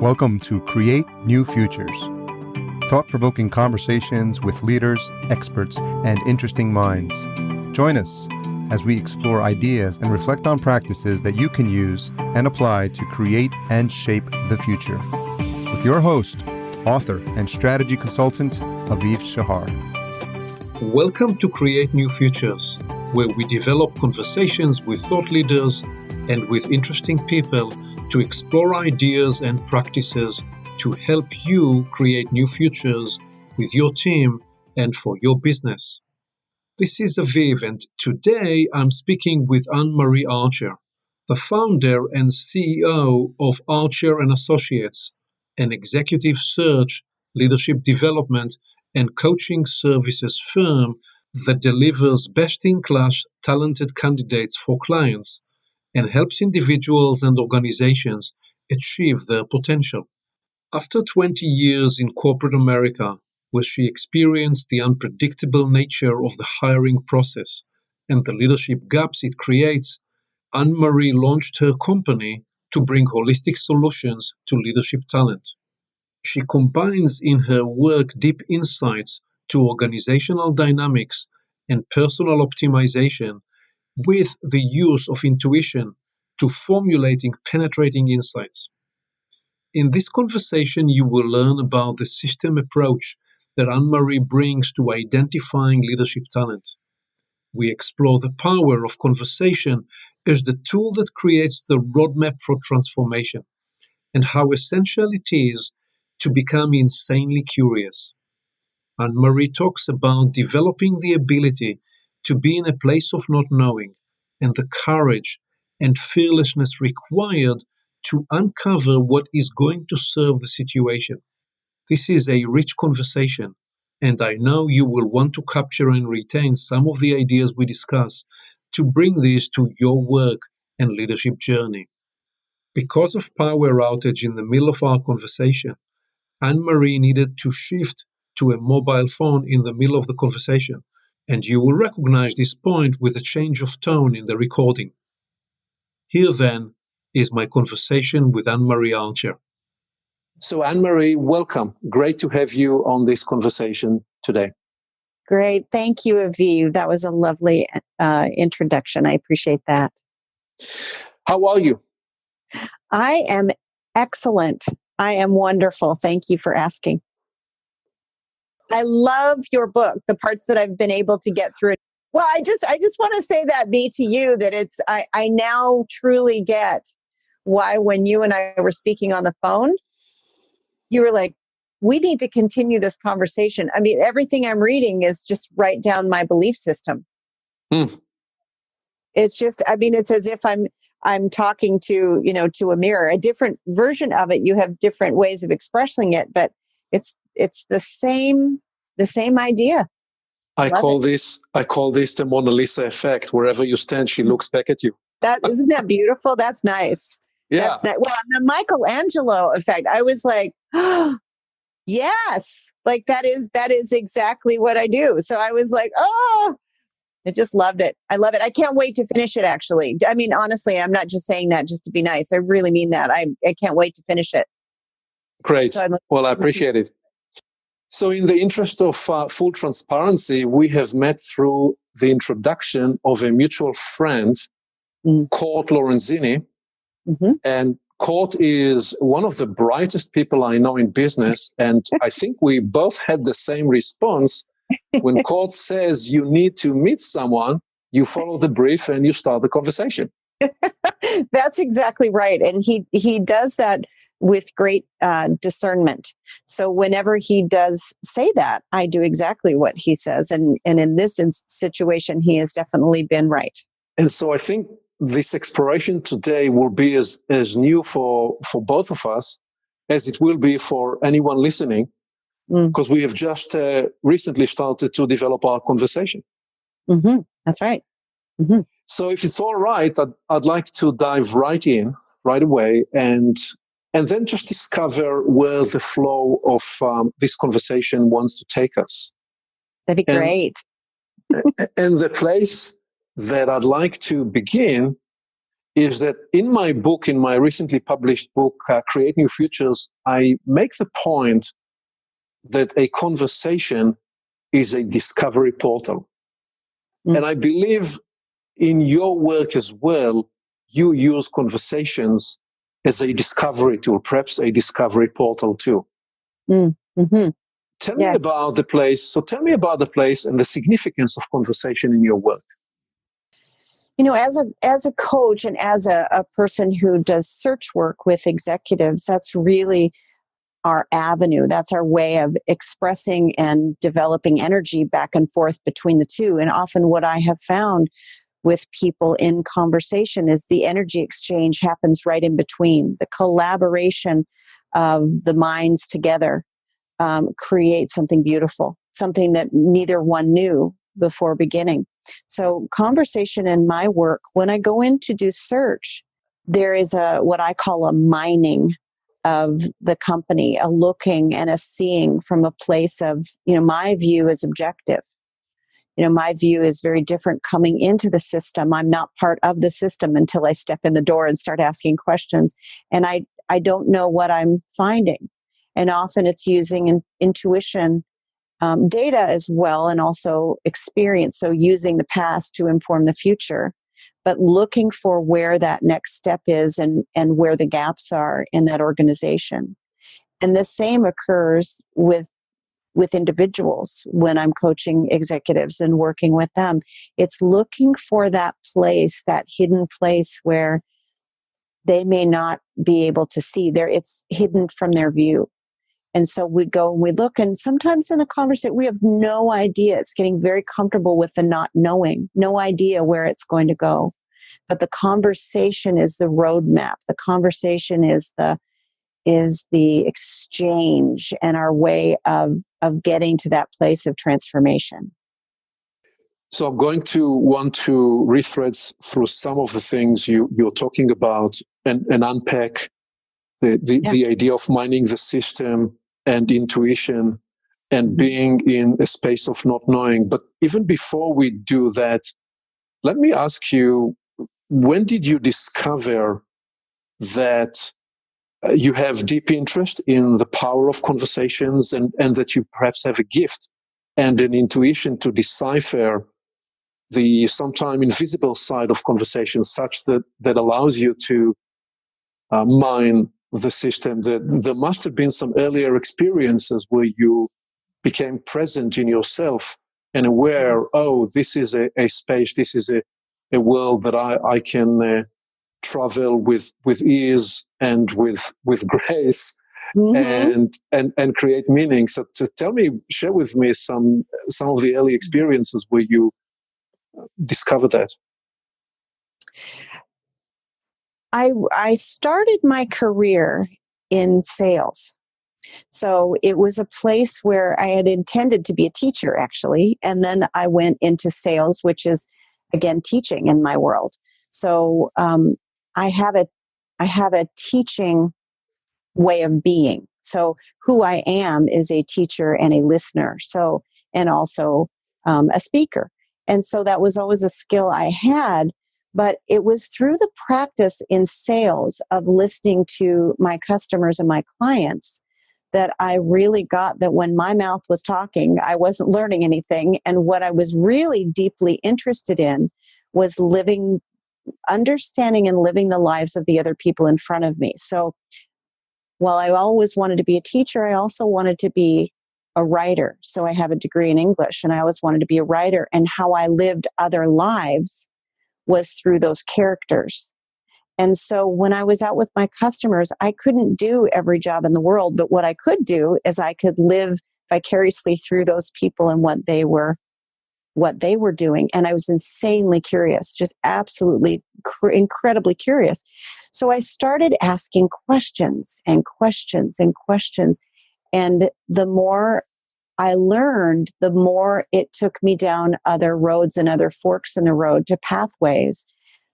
Welcome to Create New Futures, thought-provoking conversations with leaders, experts, and interesting minds. Join us as we explore ideas and reflect on practices that you can use and apply to create and shape the future. With your host, author, and strategy consultant, Aviv Shahar. Welcome to Create New Futures, where we develop conversations with thought leaders and with interesting people to explore ideas and practices to help you create new futures with your team and for your business. This is Aviv, and today I'm speaking with AnnMarie Archer, the founder and CEO of Archer & Associates, an executive search, leadership development, and coaching services firm that delivers best-in-class talented candidates for clients and helps individuals and organizations achieve their potential. After 20 years in corporate America, where she experienced the unpredictable nature of the hiring process and the leadership gaps it creates, AnnMarie launched her company to bring holistic solutions to leadership talent. She combines in her work deep insights to organizational dynamics and personal optimization with the use of intuition to formulating penetrating insights. In this conversation, you will learn about the system approach that AnnMarie brings to identifying leadership talent. We explore the power of conversation as the tool that creates the roadmap for transformation, and how essential it is to become insanely curious. AnnMarie talks about developing the ability to be in a place of not knowing and the courage and fearlessness required to uncover what is going to serve the situation. This is a rich conversation, and I know you will want to capture and retain some of the ideas we discuss to bring these to your work and leadership journey. Because of power outage in the middle of our conversation, AnnMarie needed to shift to a mobile phone in the middle of the conversation, and you will recognize this point with a change of tone in the recording. Here then is my conversation with AnnMarie Archer. So AnnMarie, welcome. Great to have you on this conversation today. Great. Thank you, Aviv. That was a lovely introduction. I appreciate that. How are you? I am excellent. I am wonderful. Thank you for asking. I love your book, the parts that I've been able to get through. Well, I just want to say that to you that I now truly get why when you and I were speaking on the phone, you were like, we need to continue this conversation. I mean, everything I'm reading is just right down my belief system. It's just, it's as if I'm talking to a mirror, a different version of it. You have different ways of expressing it, but it's the same idea. I call this the Mona Lisa effect. Wherever you stand, she looks back at you. Isn't that beautiful? That's nice. Yeah. That's nice. Well, the Michelangelo effect. I was like, oh, yes, like that is exactly what I do. So I was like, oh, I just loved it. I love it. I can't wait to finish it, actually. I mean, honestly, I'm not just saying that just to be nice. I really mean that. I can't wait to finish it. Great. Well, I appreciate it. So in the interest of full transparency, we have met through the introduction of a mutual friend, Court Lorenzini. Mm-hmm. And Court is one of the brightest people I know in business. And I think we both had the same response. When Court says you need to meet someone, you follow the brief and you start the conversation. That's exactly right. And he does that with great discernment. So whenever he does say that, I do exactly what he says. And in this situation, he has definitely been right. And so I think this exploration today will be as new for both of us as it will be for anyone listening, because we have just recently started to develop our conversation. Mm-hmm. That's right. Mm-hmm. So if it's all right, I'd like to dive right in right away and then just discover where the flow of this conversation wants to take us. That'd be great. And the place that I'd like to begin is that in my book, in my recently published book, Create New Futures, I make the point that a conversation is a discovery portal. And I believe in your work as well, you use conversations as a discovery tool, perhaps a discovery portal too. Mm-hmm. Tell me about the place. So tell me about the place and the significance of conversation in your work. You know, as a coach and as a person who does search work with executives, that's really our avenue. That's our way of expressing and developing energy back and forth between the two. And often what I have found with people in conversation is the energy exchange happens right in between. The collaboration of the minds together creates something beautiful, something that neither one knew before beginning. So conversation in my work, when I go in to do search, there is what I call a mining of the company, a looking and a seeing from a place of, my view is objective. My view is very different coming into the system. I'm not part of the system until I step in the door and start asking questions. And I don't know what I'm finding. And often it's using intuition, data as well, and also experience. So using the past to inform the future, but looking for where that next step is and where the gaps are in that organization. And the same occurs with individuals when I'm coaching executives and working with them. It's looking for that place, that hidden place where they may not be able to see. It's hidden from their view. And so we go and we look, and sometimes in the conversation, we have no idea. It's getting very comfortable with the not knowing, no idea where it's going to go. But the conversation is the roadmap. The conversation is the exchange and our way of getting to that place of transformation. So I'm going to want to rethread through some of the things you're talking about and unpack the idea of mining the system and intuition and being in a space of not knowing. But even before we do that, let me ask you, when did you discover that you have deep interest in the power of conversations and that you perhaps have a gift and an intuition to decipher the sometimes invisible side of conversations, such that allows you to mine the system? That there must have been some earlier experiences where you became present in yourself and aware, oh, this is a space, this is a world that I can travel with ease and with grace, and create meaning. So share with me some of the early experiences where you discovered that. I started my career in sales. So it was a place where I had intended to be a teacher, actually. And then I went into sales, which is, again, teaching in my world. So I have a teaching way of being. So who I am is a teacher and a listener. So, and also a speaker. And so that was always a skill I had. But it was through the practice in sales of listening to my customers and my clients that I really got that when my mouth was talking, I wasn't learning anything. And what I was really deeply interested in was understanding and living the lives of the other people in front of me. So while I always wanted to be a teacher, I also wanted to be a writer. So I have a degree in English, and I always wanted to be a writer. And how I lived other lives was through those characters. And so when I was out with my customers, I couldn't do every job in the world, but what I could do is I could live vicariously through those people and what they were doing. And I was insanely curious, just absolutely incredibly curious. So I started asking questions and questions and questions. And the more I learned, the more it took me down other roads and other forks in the road to pathways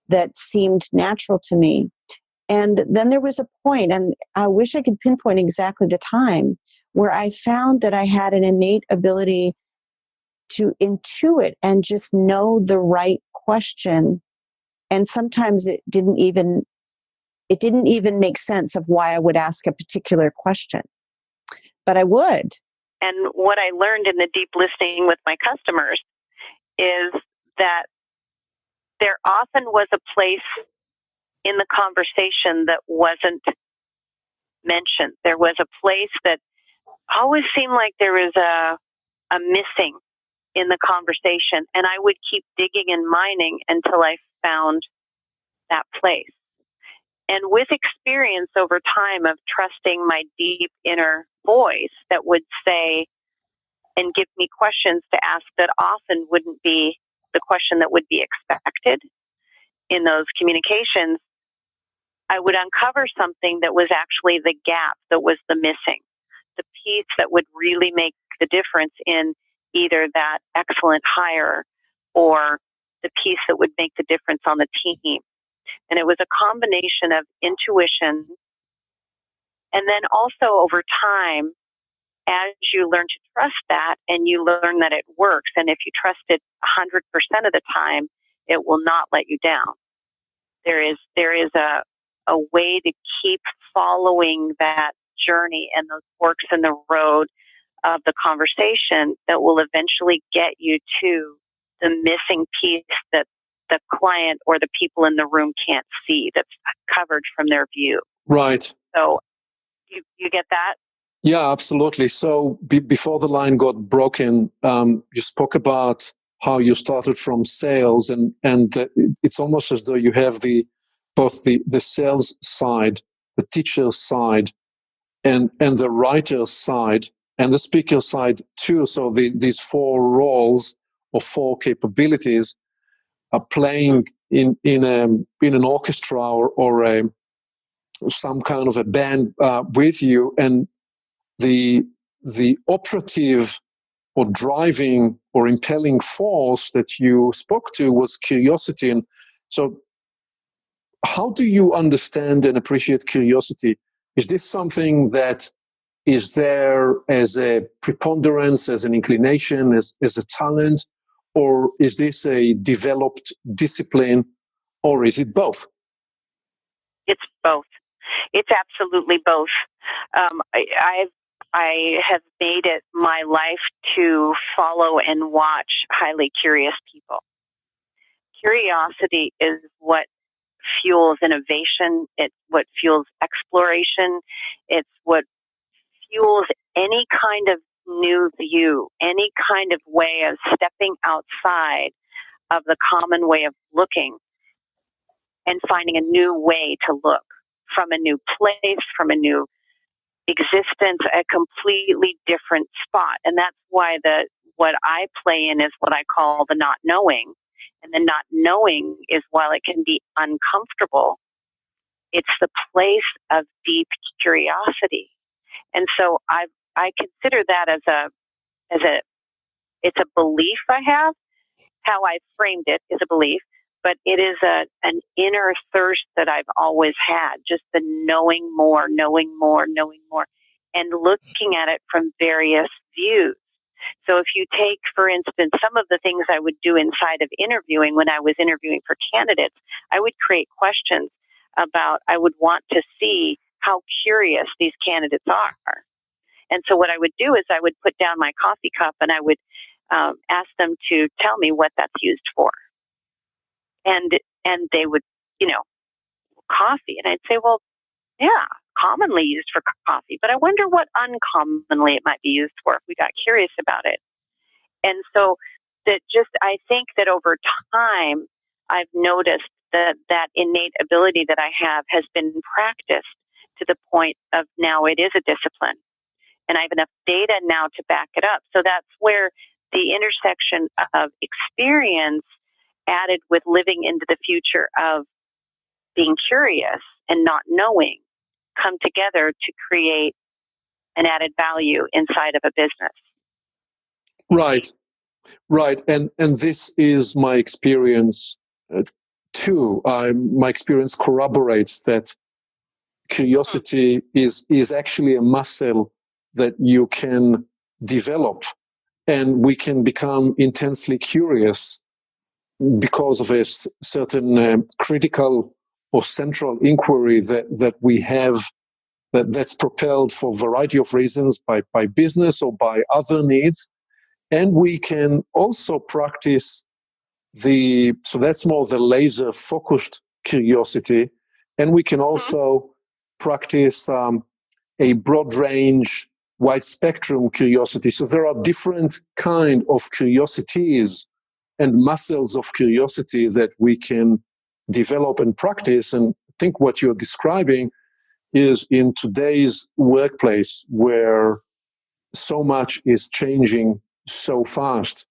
that seemed natural to me. And then there was a point, and I wish I could pinpoint exactly the time, where I found that I had an innate ability to intuit and just know the right question And sometimes it didn't even make sense of why I would ask a particular question, but I would. And what I learned in the deep listening with my customers is that there often was a place in the conversation that wasn't mentioned. There was a place that always seemed like there was a missing in the conversation. And I would keep digging and mining until I found that place. And with experience over time of trusting my deep inner voice that would say and give me questions to ask that often wouldn't be the question that would be expected in those communications, I would uncover something that was actually the gap, that was the missing, the piece that would really make the difference in either that excellent hire or the piece that would make the difference on the team. And it was a combination of intuition and then also over time, as you learn to trust that and you learn that it works, and if you trust it 100% of the time, it will not let you down. There is a way to keep following that journey and those forks in the road of the conversation that will eventually get you to the missing piece that the client or the people in the room can't see, that's covered from their view. Right. So you get that? Yeah, absolutely. So before the line got broken, you spoke about how you started from sales, and it's almost as though you have both the sales side, the teacher side, and the writer side, and the speaker side too. So these four roles or four capabilities are playing in an orchestra or some kind of a band with you, and the operative or driving or impelling force that you spoke to was curiosity. And so how do you understand and appreciate curiosity? Is this something that is there as a preponderance, as an inclination, as a talent, or is this a developed discipline, or is it both? It's both. It's absolutely both. I have made it my life to follow and watch highly curious people. Curiosity is what fuels innovation. It's what fuels exploration. It's what fuels any kind of new view, any kind of way of stepping outside of the common way of looking and finding a new way to look from a new place, from a new existence, a completely different spot. And that's why what I play in is what I call the not knowing. And the not knowing is, while it can be uncomfortable, it's the place of deep curiosity. And so I consider that it's a belief I have. How I framed it is a belief, but it is an inner thirst that I've always had, just the knowing more, and looking at it from various views. So if you take, for instance, some of the things I would do inside of interviewing when I was interviewing for candidates, I would create questions about, I would want to see how curious these candidates are. And so what I would do is I would put down my coffee cup and I would ask them to tell me what that's used for. And they would, coffee. And I'd say, well, yeah, commonly used for coffee, but I wonder what uncommonly it might be used for if we got curious about it. And so I think that over time, I've noticed that innate ability that I have has been practiced to the point of now it is a discipline. And I have enough data now to back it up. So that's where the intersection of experience added with living into the future of being curious and not knowing come together to create an added value inside of a business. Right. And this is my experience too. My experience corroborates that curiosity is actually a muscle that you can develop, and we can become intensely curious because of a certain critical or central inquiry that we have that's propelled for a variety of reasons by business or by other needs. And we can also practice so that's more the laser focused curiosity. And we can also practice a broad range, wide spectrum curiosity. So there are different kind of curiosities and muscles of curiosity that we can develop and practice. And I think what you're describing is in today's workplace where so much is changing so fast.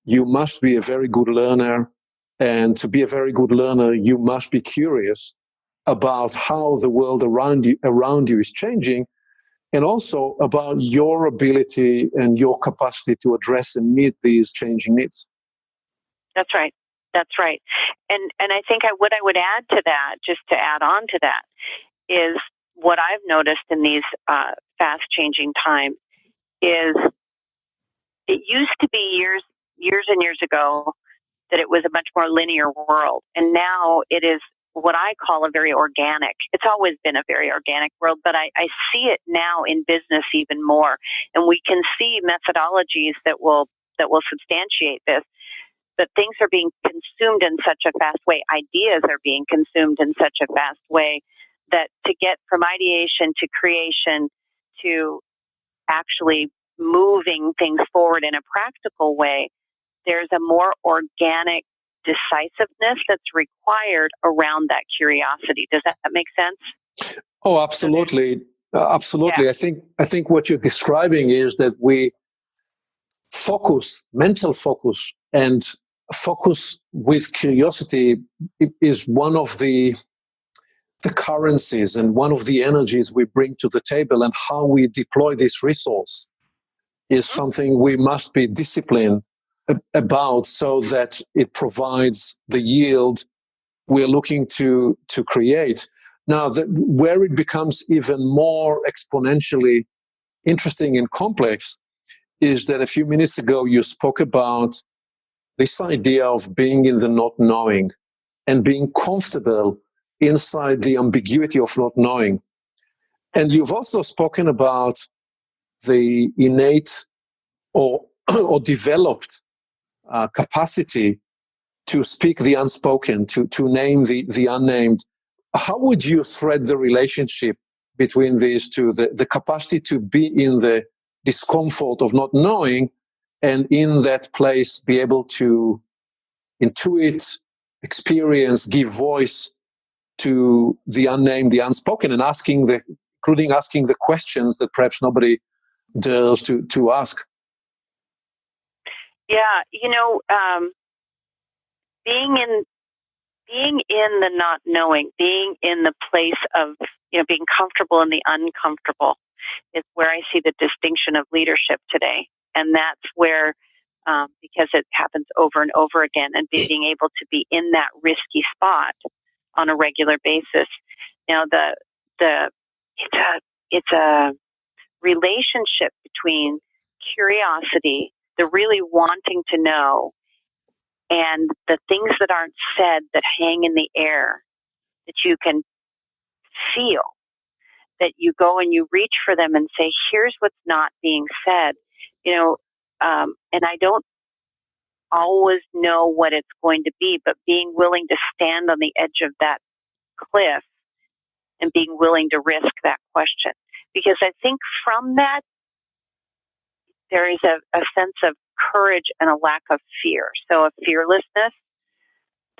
You must be a very good learner. And to be a very good learner, you must be curious about how the world around you is changing, and also about your ability and your capacity to address and meet these changing needs. That's right. That's right. And I think what I would add to that, just to add on to that, is what I've noticed in these fast changing times is it used to be years and years ago that it was a much more linear world. And now it is what I call a very organic. It's always been a very organic world, but I see it now in business even more. And we can see methodologies that will substantiate this. But things are being consumed in such a fast way. Ideas are being consumed in such a fast way that to get from ideation to creation to actually moving things forward in a practical way, there's a more organic decisiveness that's required around that curiosity. Does that make sense? Oh, absolutely. Absolutely. Yeah. I think what you're describing is that we mental focus and focus with curiosity is one of the currencies and one of the energies we bring to the table, and how we deploy this resource is something we must be disciplined about so that it provides the yield we're looking to create. Now, where it becomes even more exponentially interesting and complex is that a few minutes ago you spoke about this idea of being in the not knowing and being comfortable inside the ambiguity of not knowing. And you've also spoken about the innate or developed capacity to speak the unspoken, to name the unnamed. How would you thread the relationship between these two, the capacity to be in the discomfort of not knowing, and in that place be able to intuit, experience, give voice to the unnamed, the unspoken, and including asking the questions that perhaps nobody dares to ask? Yeah, being in the not knowing, being in the place of being comfortable in the uncomfortable is where I see the distinction of leadership today. And that's where, because it happens over and over again, and being able to be in that risky spot on a regular basis. Now, it's a relationship between curiosity, the really wanting to know, and the things that aren't said that hang in the air that you can feel, that you go and you reach for them and say, here's what's not being said, and I don't always know what it's going to be, but being willing to stand on the edge of that cliff and being willing to risk that question. Because I think from that, there is a sense of courage and a lack of fear. So a fearlessness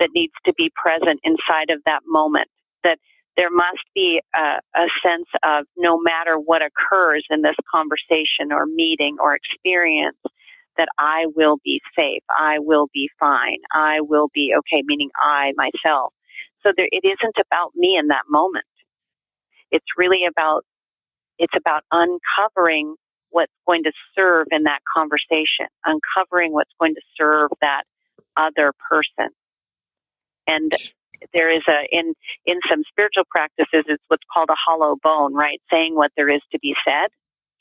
that needs to be present inside of that moment, that there must be a sense of no matter what occurs in this conversation or meeting or experience, that I will be safe, I will be fine, I will be okay, meaning I, myself. So it isn't about me in that moment. It's really about uncovering what's going to serve in that conversation, uncovering what's going to serve that other person. And there is in some spiritual practices, it's what's called a hollow bone, right? Saying what there is to be said,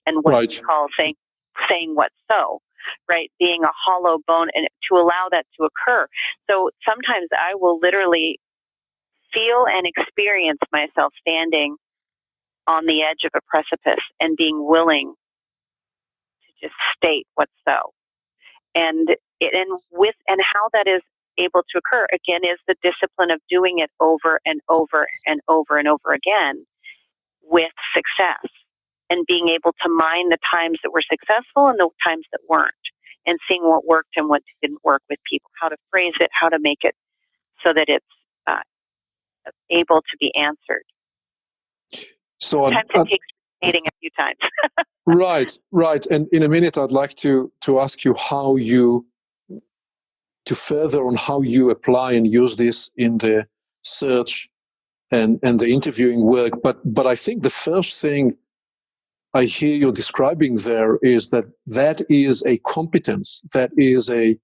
and what we call saying what's so. right? Being a hollow bone, and to allow that to occur. So sometimes I will literally feel and experience myself standing on the edge of a precipice and being willing to just state what's so. And how that is able to occur again is the discipline of doing it over and over and over and over again with success, and being able to mine the times that were successful and the times that weren't, and seeing what worked and what didn't work with people, how to phrase it, how to make it so that it's able to be answered. So sometimes it takes repeating a few times. Right. And in a minute, I'd like to ask you to further on how you apply and use this in the search and the interviewing work. But I think the first thing I hear you describing there is that is a competence, that is a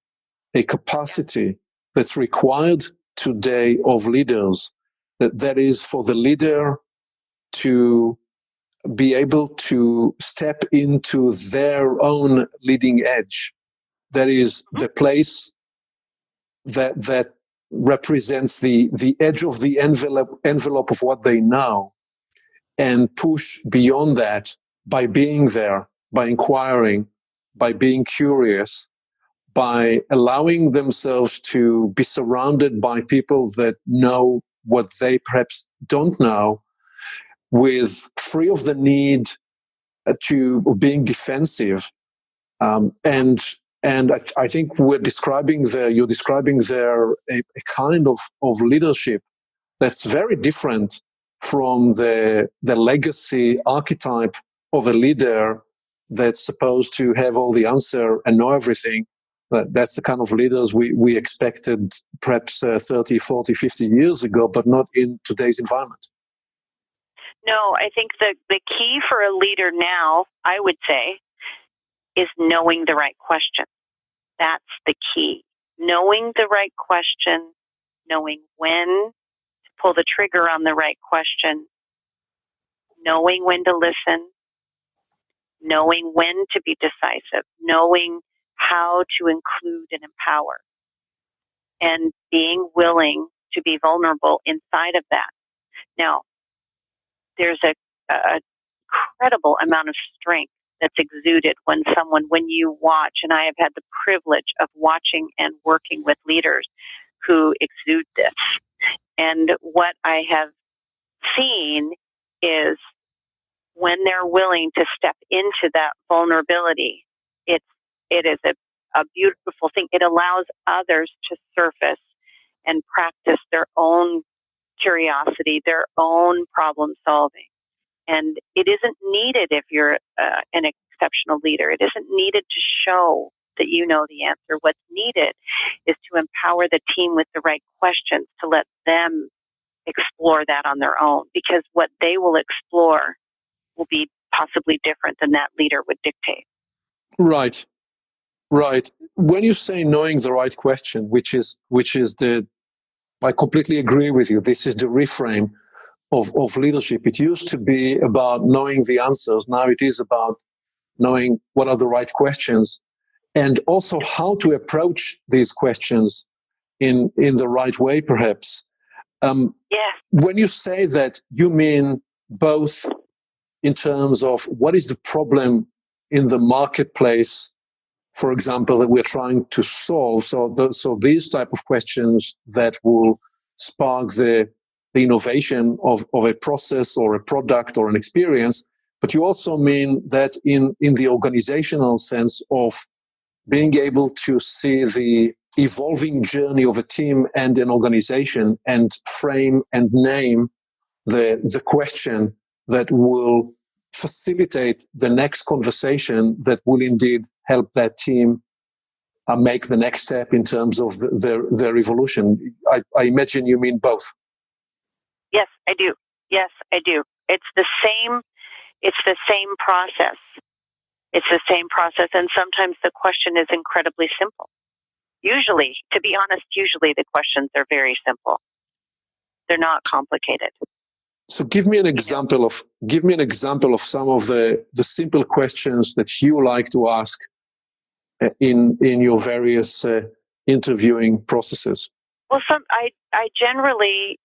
capacity that's required today of leaders. That is for the leader to be able to step into their own leading edge. That is the place that represents the edge of the envelope of what they know, and push beyond that by being there, by inquiring, by being curious, by allowing themselves to be surrounded by people that know what they perhaps don't know, with free of the need of being defensive. And I think you're describing there a kind of leadership that's very different from the legacy archetype of a leader that's supposed to have all the answer and know everything. That's the kind of leaders we expected perhaps 30, 40, 50 years ago, but not in today's environment. No, I think the key for a leader now, I would say, is knowing the right question. That's the key. Knowing the right question, knowing when to pull the trigger on the right question, knowing when to listen, knowing when to be decisive, knowing how to include and empower, and being willing to be vulnerable inside of that. Now, there's a incredible amount of strength that's exuded when you watch, and I have had the privilege of watching and working with leaders who exude this. And what I have seen is when they're willing to step into that vulnerability, it is a beautiful thing. It allows others to surface and practice their own curiosity, their own problem solving. And it isn't needed if you're an exceptional leader. It isn't needed to show that you know the answer. What's needed is to empower the team with the right questions, to let them explore that on their own, because what they will explore will be possibly different than that leader would dictate. Right. When you say knowing the right question, which is I completely agree with you. This is the reframe of leadership. It used to be about knowing the answers. Now it is about knowing what are the right questions, and also how to approach these questions in the right way, perhaps. When you say that, you mean both in terms of what is the problem in the marketplace, for example, that we're trying to solve. So these type of questions that will spark the innovation of a process or a product or an experience. But you also mean that in the organizational sense of being able to see the evolving journey of a team and an organization, and frame and name the question that will facilitate the next conversation that will indeed help that team make the next step in terms of their evolution. I imagine you mean both. Yes, I do. It's the same process. It's the same process, and sometimes the question is incredibly simple. Usually, to be honest, the questions are very simple. They're not complicated. So give me an example of some of the simple questions that you like to ask in your various interviewing processes? Well, I generally,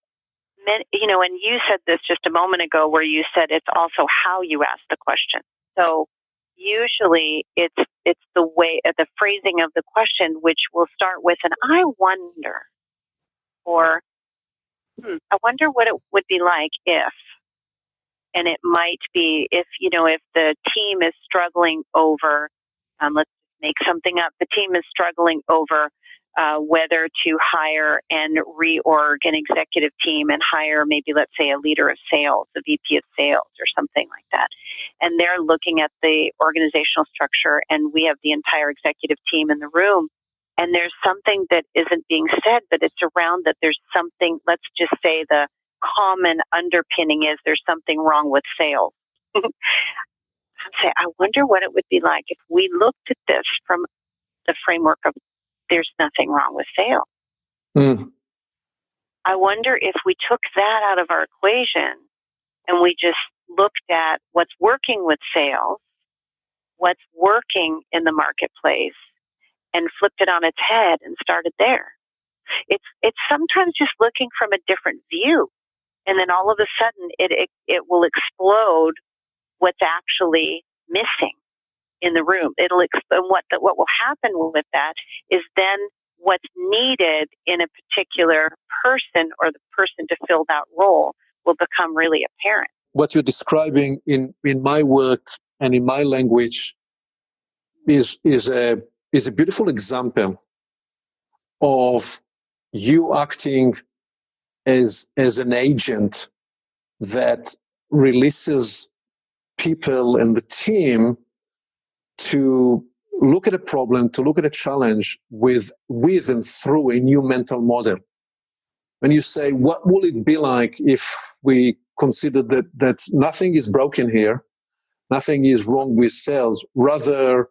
and you said this just a moment ago, where you said it's also how you ask the question. So usually it's the way, the phrasing of the question, which will start with an "I wonder," or "I wonder what it would be like if," and it might be if the team is struggling over, let's make something up. The team is struggling over whether to hire and reorg an executive team and hire maybe, let's say, a leader of sales, a VP of sales or something like that. And they're looking at the organizational structure, and we have the entire executive team in the room. And there's something that isn't being said, but it's around that there's something, let's just say the common underpinning is there's something wrong with sales. I'd say, I wonder what it would be like if we looked at this from the framework of there's nothing wrong with sales. I wonder if we took that out of our equation and we just looked at what's working with sales, what's working in the marketplace, and flipped it on its head and started there. It's sometimes just looking from a different view, and then all of a sudden it will explode what's actually missing in the room. It'll explain what will happen with that is then what's needed in a particular person or the person to fill that role will become really apparent. What you're describing in my work and in my language is a beautiful example of you acting as an agent that releases people and the team to look at a problem, to look at a challenge with and through a new mental model. When you say, what will it be like if we consider that nothing is broken here, nothing is wrong with sales, rather,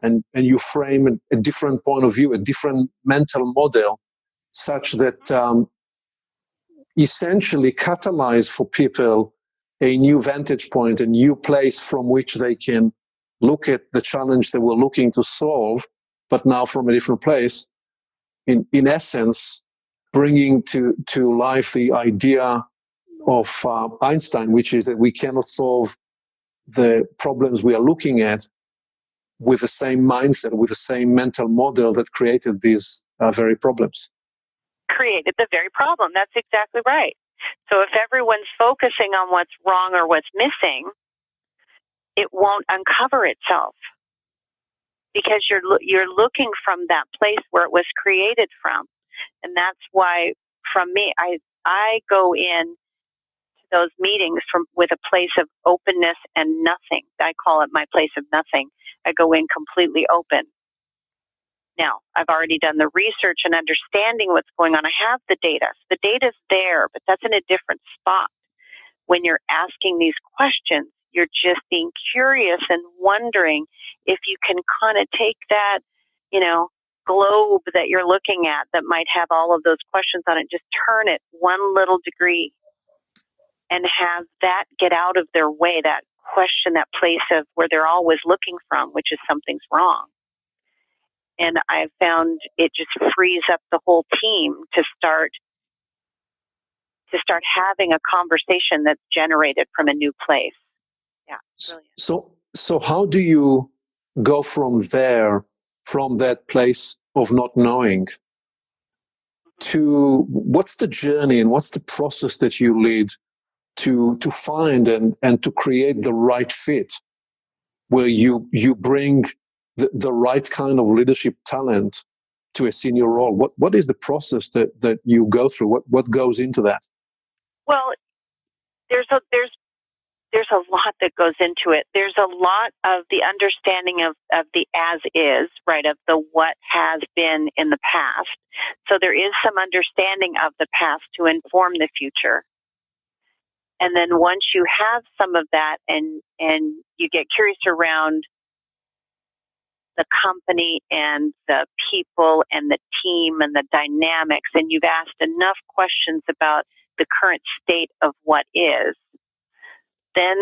and you frame a different point of view, a different mental model, such that essentially catalyze for people a new vantage point, a new place from which they can look at the challenge they were looking to solve, but now from a different place. In essence, bringing to life the idea of Einstein, which is that we cannot solve the problems we are looking at with the same mindset, with the same mental model that created these very problems. Created the very problem. That's exactly right. So if everyone's focusing on what's wrong or what's missing, it won't uncover itself, because you're looking from that place where it was created from. And that's why, from me, I go in to those meetings with a place of openness and nothing. I call it my place of nothing. I go in completely open. Now, I've already done the research and understanding what's going on. I have the data. So the data's there, but that's in a different spot. When you're asking these questions, you're just being curious and wondering if you can kind of take that, globe that you're looking at that might have all of those questions on it, just turn it one little degree and have that get out of their way, that question, that place of where they're always looking from, which is something's wrong. And I've found it just frees up the whole team to start having a conversation that's generated from a new place. Yeah, brilliant. So how do you go from there, from that place of not knowing, to what's the journey and what's the process that you lead to find and to create the right fit, where you bring the right kind of leadership talent to a senior role? What is the process that you go through? What goes into that? Well, there's a lot that goes into it. There's a lot of the understanding of the as is, right, of the what has been in the past. So there is some understanding of the past to inform the future. And then once you have some of that and you get curious around the company and the people and the team and the dynamics, and you've asked enough questions about the current state of what is, then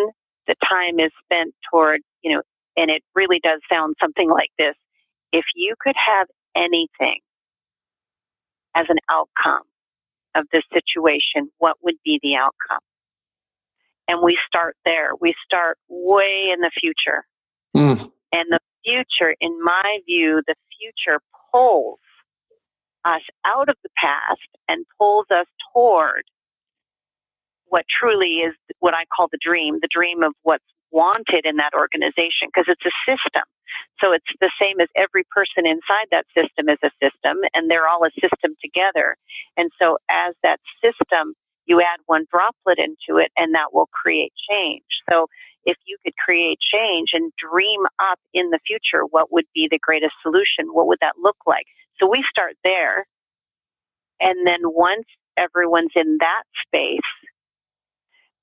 the time is spent toward, and it really does sound something like this. if you could have anything as an outcome of this situation, what would be the outcome? And we start there. We start way in the future. And the future, in my view, the future pulls us out of the past and pulls us toward what truly is what I call the dream of what's wanted in that organization, because it's a system. So it's the same as every person inside that system is a system, and they're all a system together. And so as that system, you add one droplet into it, and that will create change. So if you could create change and dream up in the future, what would be the greatest solution? What would that look like? So we start there. And then once everyone's in that space,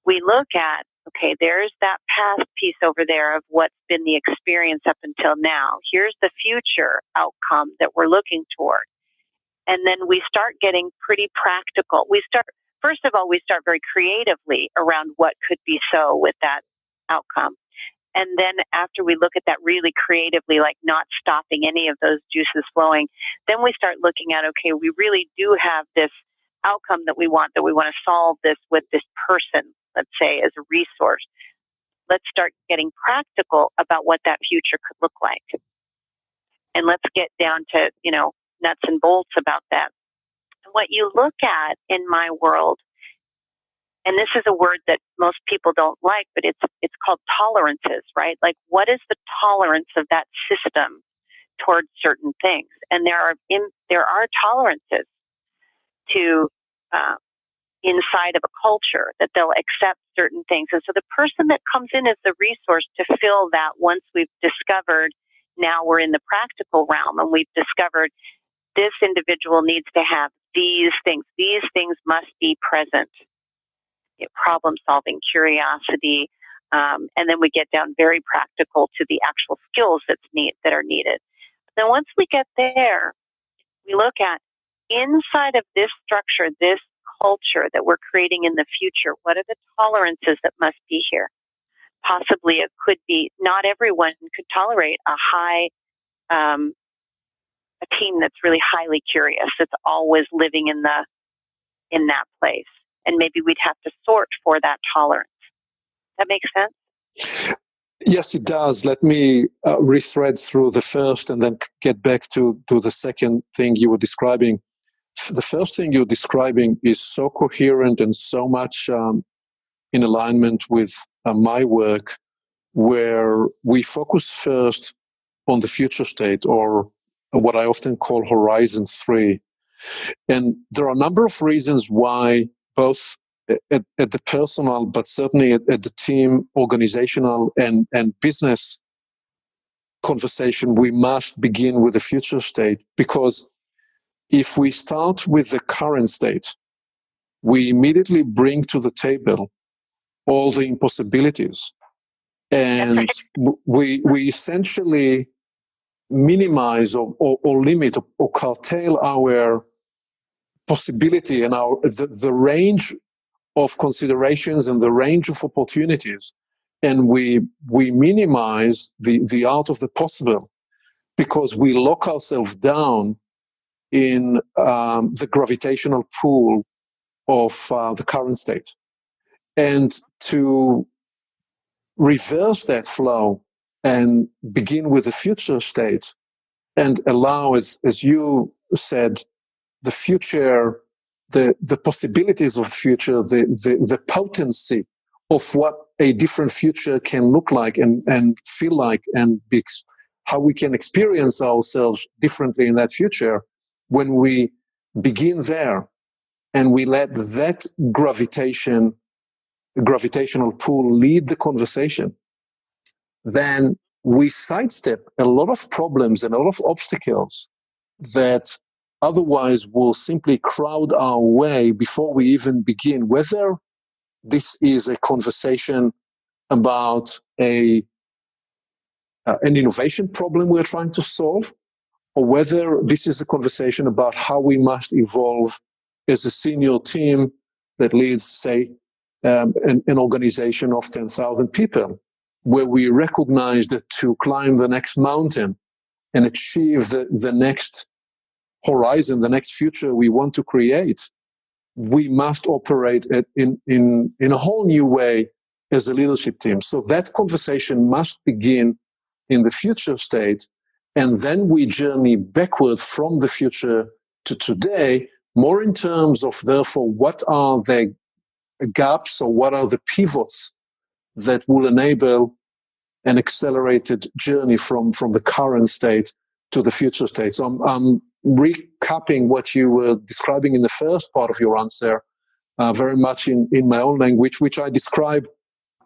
we look at, okay, there's that past piece over there of what's been the experience up until now. Here's the future outcome that we're looking toward. And then we start getting pretty practical. First of all, we start very creatively around what could be so with that outcome. And then after we look at that really creatively, like not stopping any of those juices flowing, then we start looking at, okay, we really do have this outcome that we want to solve this with this person, let's say, as a resource. Let's start getting practical about what that future could look like. And let's get down to, nuts and bolts about that. What you look at in my world, and this is a word that most people don't like, but it's called tolerances, right? Like, what is the tolerance of that system towards certain things? And there are tolerances to inside of a culture that they'll accept certain things. And so the person that comes in as the resource to fill that, once we've discovered, now we're in the practical realm, and we've discovered this individual needs to have these things. These things must be present. Problem solving, curiosity, and then we get down very practical to the actual skills that are needed. Then once we get there, we look at inside of this structure, this culture that we're creating in the future, what are the tolerances that must be here? Possibly it could be not everyone could tolerate a team that's really highly curious, that's always living in that place. And maybe we'd have to sort for that tolerance. That makes sense? Yes, it does. Let me rethread through the first and then get back to the second thing you were describing. The first thing you're describing is so coherent and so much in alignment with my work, where we focus first on the future state, or what I often call Horizon 3. And there are a number of reasons why, both at the personal, but certainly at the team, organizational, and business conversation, we must begin with the future state. Because if we start with the current state, we immediately bring to the table all the impossibilities. And we essentially minimize or limit or curtail our possibility and the range of considerations and the range of opportunities, and we minimize the art of the possible, because we lock ourselves down in the gravitational pull of the current state. And to reverse that flow and begin with the future state and allow, as you said, the future, the possibilities of the future, the potency of what a different future can look like and feel like, and how we can experience ourselves differently in that future. When we begin there and we let that gravitational pull lead the conversation, then we sidestep a lot of problems and a lot of obstacles that otherwise will simply crowd our way before we even begin, whether this is a conversation about an innovation problem we're trying to solve, or whether this is a conversation about how we must evolve as a senior team that leads, say, an organization of 10,000 people, where we recognize that to climb the next mountain, and achieve the next horizon, the next future we want to create, we must operate in a whole new way as a leadership team. So that conversation must begin in the future state, and then we journey backward from the future to today, more in terms of, therefore, what are the gaps or what are the pivots that will enable an accelerated journey from the current state to the future state. So I'm recapping what you were describing in the first part of your answer, very much in my own language, which I describe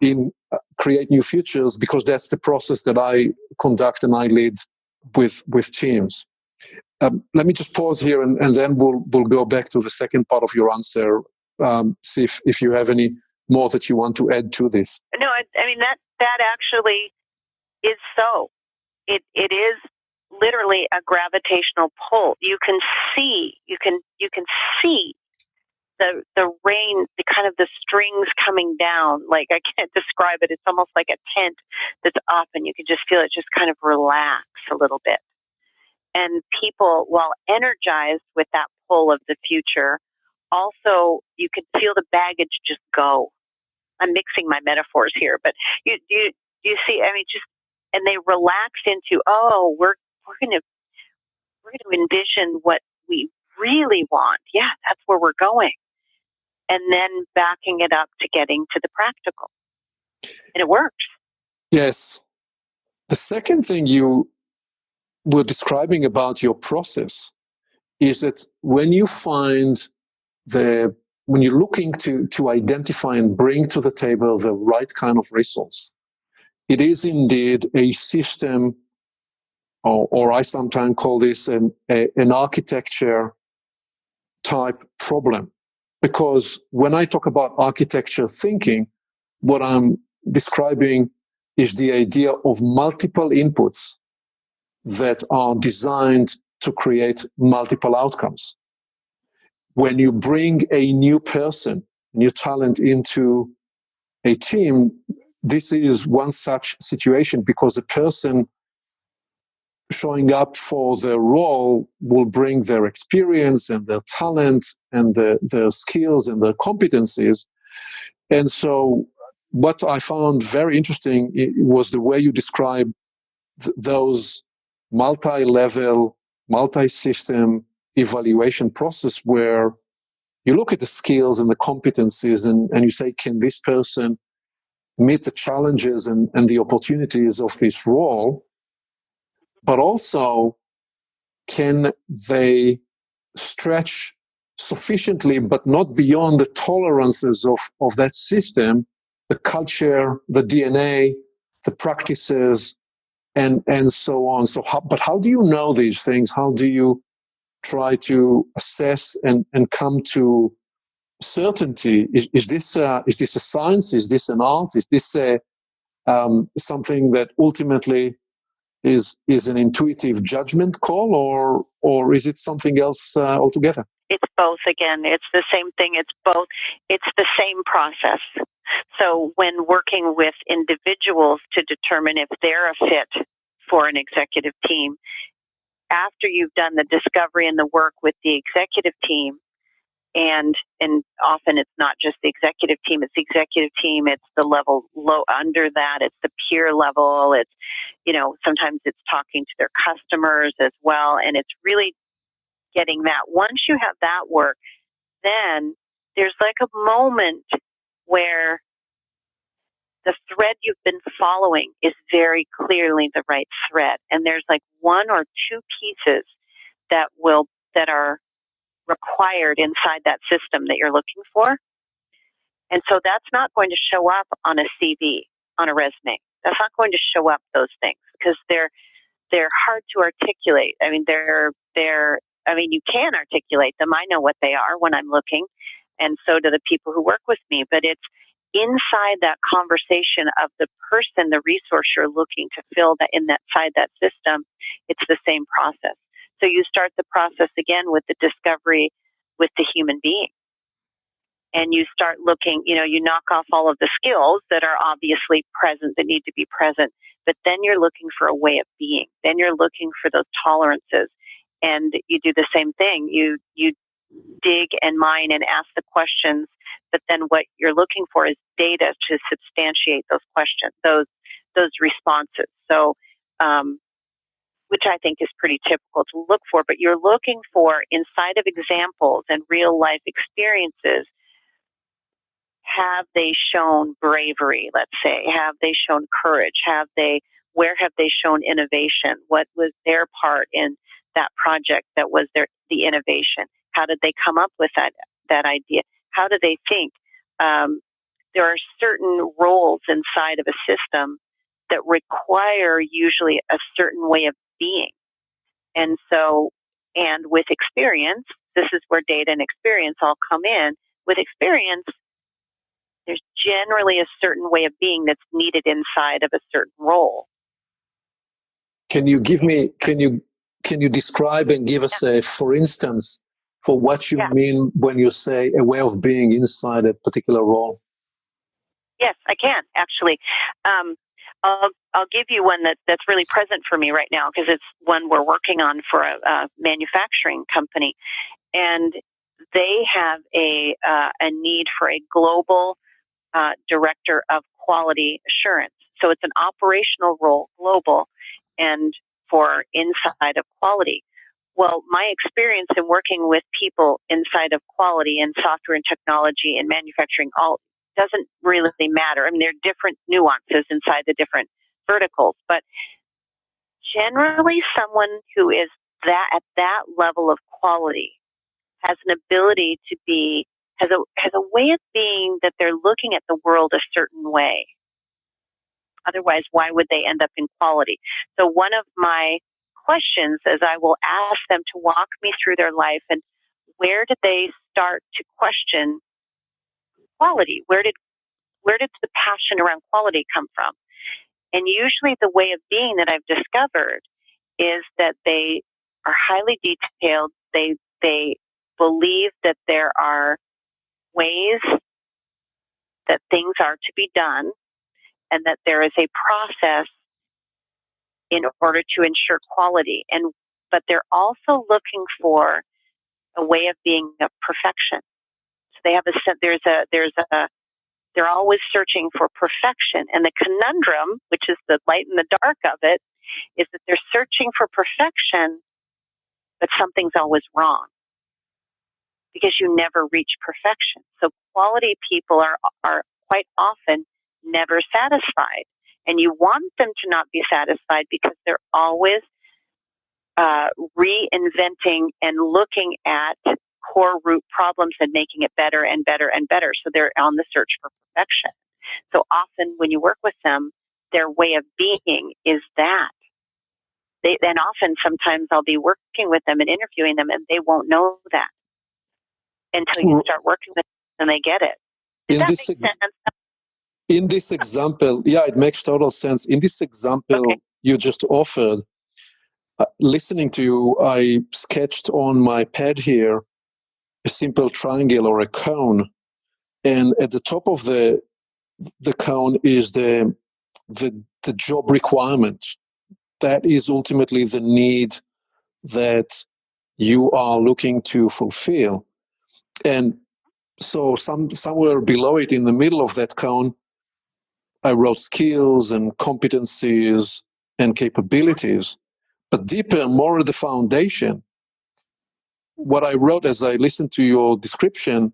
in Create New Futures, because that's the process that I conduct and I lead with teams. Let me just pause here, and then we'll go back to the second part of your answer. See if you have any more that you want to add to this. No, I mean that actually is so. It is literally a gravitational pull. You can see the rain, the kind of the strings coming down. Like, I can't describe it. It's almost like a tent that's up, and you can just feel it just kind of relax a little bit. And people, while energized with that pull of the future, also you can feel the baggage just go. I'm mixing my metaphors here, but you see? I mean, just, and they relax into, oh, we're going to envision what we really want. Yeah, that's where we're going. And then backing it up to getting to the practical. And it works. Yes. The second thing you were describing about your process is that when you find when you're looking to identify and bring to the table the right kind of resource, it is indeed a system, or I sometimes call this an architecture type problem. Because when I talk about architecture thinking, what I'm describing is the idea of multiple inputs that are designed to create multiple outcomes. When you bring a new person, new talent into a team, this is one such situation, because a person showing up for their role will bring their experience and their talent and their skills and their competencies. And so what I found very interesting was the way you describe those multi-level, multi-system evaluation process, where you look at the skills and the competencies and you say, can this person meet the challenges and the opportunities of this role? But also, can they stretch sufficiently, but not beyond the tolerances of that system, the culture, the DNA, the practices, and so on. So how do you know these things? How do you try to assess and come to certainty? Is this a science? Is this an art? Is this something that ultimately is an intuitive judgment call, or is it something else altogether? It's both. Again, it's the same thing. It's both. It's the same process. So when working with individuals to determine if they're a fit for an executive team, after you've done the discovery and the work with the executive team, and often it's not just the executive team, it's the executive team, it's the level low under that, it's the peer level, it's, sometimes it's talking to their customers as well, and it's really getting that. Once you have that work, then there's like a moment where the thread you've been following is very clearly the right thread, and there's like one or two pieces that are required inside that system that you're looking for. And so that's not going to show up on a CV, on a resume. That's not going to show up, those things, because they're hard to articulate. I mean, you can articulate them. I know what they are when I'm looking, and so do the people who work with me. But it's inside that conversation of the person, the resource you're looking to fill that inside that system. It's the same process. So you start the process again with the discovery with the human being. and you start looking, you knock off all of the skills that are obviously present, that need to be present, but then you're looking for a way of being. Then you're looking for those tolerances, and you do the same thing. You dig and mine and ask the questions, but then what you're looking for is data to substantiate those questions, those responses. So, which I think is pretty typical to look for, but you're looking for inside of examples and real life experiences. Have they shown bravery, let's say? Have they shown courage? Where have they shown innovation? What was their part in that project that was the innovation? How did they come up with that idea? How do they think? There are certain roles inside of a system that require usually a certain way of being. And so, and with experience, this is where data and experience all come in. With experience, there's generally a certain way of being that's needed inside of a certain role. Can you describe and give us a, for instance, for what you mean when you say a way of being inside a particular role? Yes, I can, actually. I'll give you one that's really present for me right now, because it's one we're working on for a manufacturing company. And they have a need for a global director of quality assurance. So it's an operational role, global, and for inside of quality. Well, my experience in working with people inside of quality and software and technology and manufacturing all doesn't really matter. I mean, there are different nuances inside the different verticals, but generally someone who is at that level of quality has an ability to be, has a way of being that they're looking at the world a certain way. Otherwise, why would they end up in quality? So one of my questions is I will ask them to walk me through their life and where did they start to question quality? Where did the passion around quality come from? And usually the way of being that I've discovered is that they are highly detailed. They believe that there are ways that things are to be done and that there is a process in order to ensure quality. But they're also looking for a way of being of perfection. So they have they're always searching for perfection. And the conundrum, which is the light and the dark of it, is that they're searching for perfection, but something's always wrong because you never reach perfection. So quality people are quite often never satisfied. And you want them to not be satisfied because they're always reinventing and looking at core root problems and making it better and better and better. So they're on the search for perfection. So often when you work with them, their way of being is that. Then often sometimes I'll be working with them and interviewing them and they won't know that until you start working with them and they get it. Does that make sense? In this example, yeah, it makes total sense. In this example you just offered, listening to you, I sketched on my pad here a simple triangle or a cone, and at the top of the cone is the job requirement. That is ultimately the need that you are looking to fulfill. And so somewhere below it, in the middle of that cone, I wrote skills and competencies and capabilities. But deeper, more at the foundation, what I wrote as I listened to your description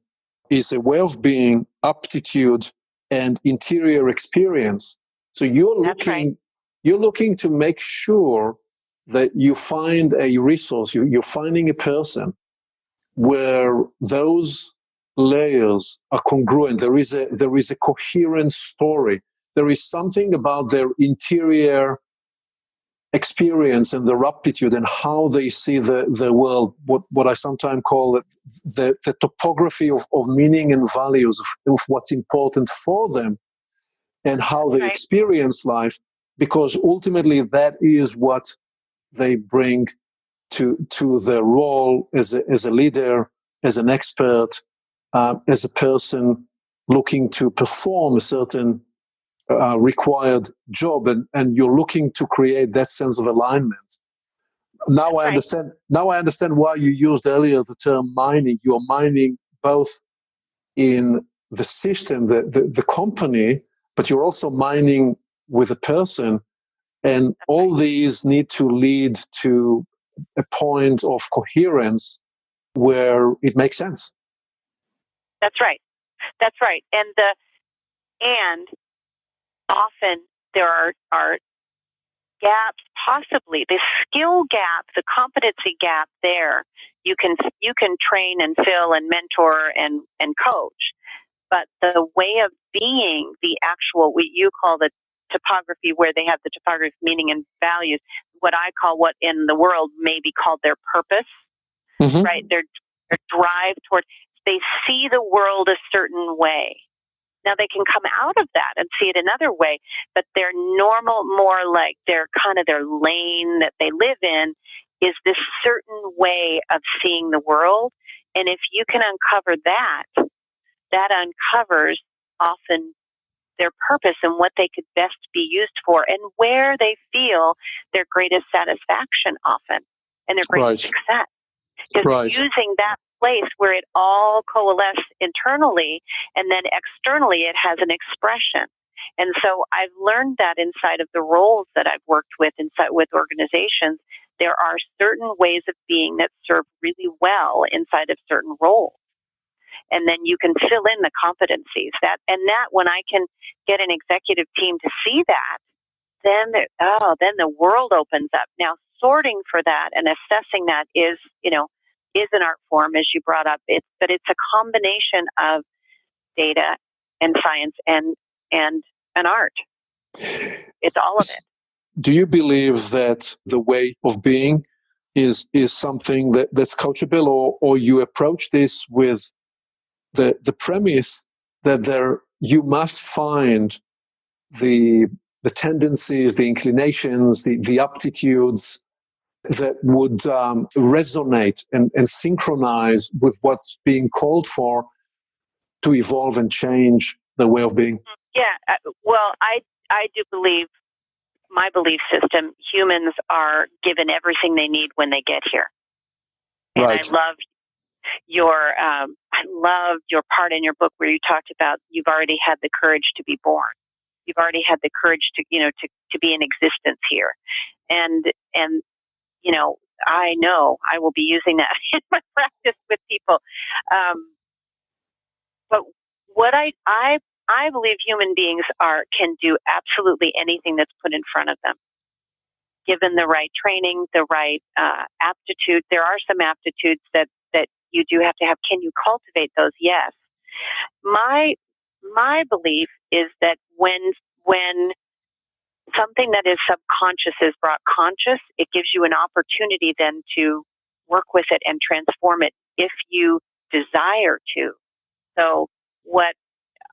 is a way of being, aptitude, and interior experience. So you're looking to make sure that you find a resource, you're finding a person where those layers are congruent. There is a coherent story. There is something about their interior experience and their aptitude and how they see the world, what I sometimes call the topography of meaning and values of what's important for them and how they experience life, because ultimately that is what they bring to their role as a leader, as an expert, as a person looking to perform a certain required job, and you're looking to create that sense of alignment. Now I understand. Now I understand why you used earlier the term mining. You are mining both in the system, the company, but you're also mining with a person, and all these need to lead to a point of coherence where it makes sense. That's right. That's right. And often there are gaps, possibly the skill gap, the competency gap there. You can train and fill and mentor and coach, but the way of being, the actual, what you call the topography, where they have the topography, meaning and values, what I call, what in the world may be called their purpose, right? Their drive towards, they see the world a certain way. Now they can come out of that and see it another way, but their normal, more like their kind of their lane that they live in is this certain way of seeing the world. And if you can uncover that, that uncovers often their purpose and what they could best be used for and where they feel their greatest satisfaction often and their greatest success. Because using that place where it all coalesces internally and then externally it has an expression. And so I've learned that inside of the roles that I've worked with inside with organizations, there are certain ways of being that serve really well inside of certain roles. And then you can fill in the competencies that when I can get an executive team to see that, then the world opens up. Now, sorting for that and assessing that is an art form, as you brought up. But it's a combination of data and science and art. It's all of it. Do you believe that the way of being is something that's coachable, or you approach this with the premise that you must find the tendencies, the inclinations, the aptitudes that would resonate and synchronize with what's being called for to evolve and change the way of being? Yeah, well, I do believe, my belief system, humans are given everything they need when they get here. And I loved your part in your book where you talked about you've already had the courage to be born. You've already had the courage to be in existence here. And I know I will be using that in my practice with people. But what I believe human beings can do absolutely anything that's put in front of them, given the right training, the right aptitude. There are some aptitudes that you do have to have. Can you cultivate those? Yes. My belief is that when something that is subconscious is brought conscious, it gives you an opportunity then to work with it and transform it if you desire to. So what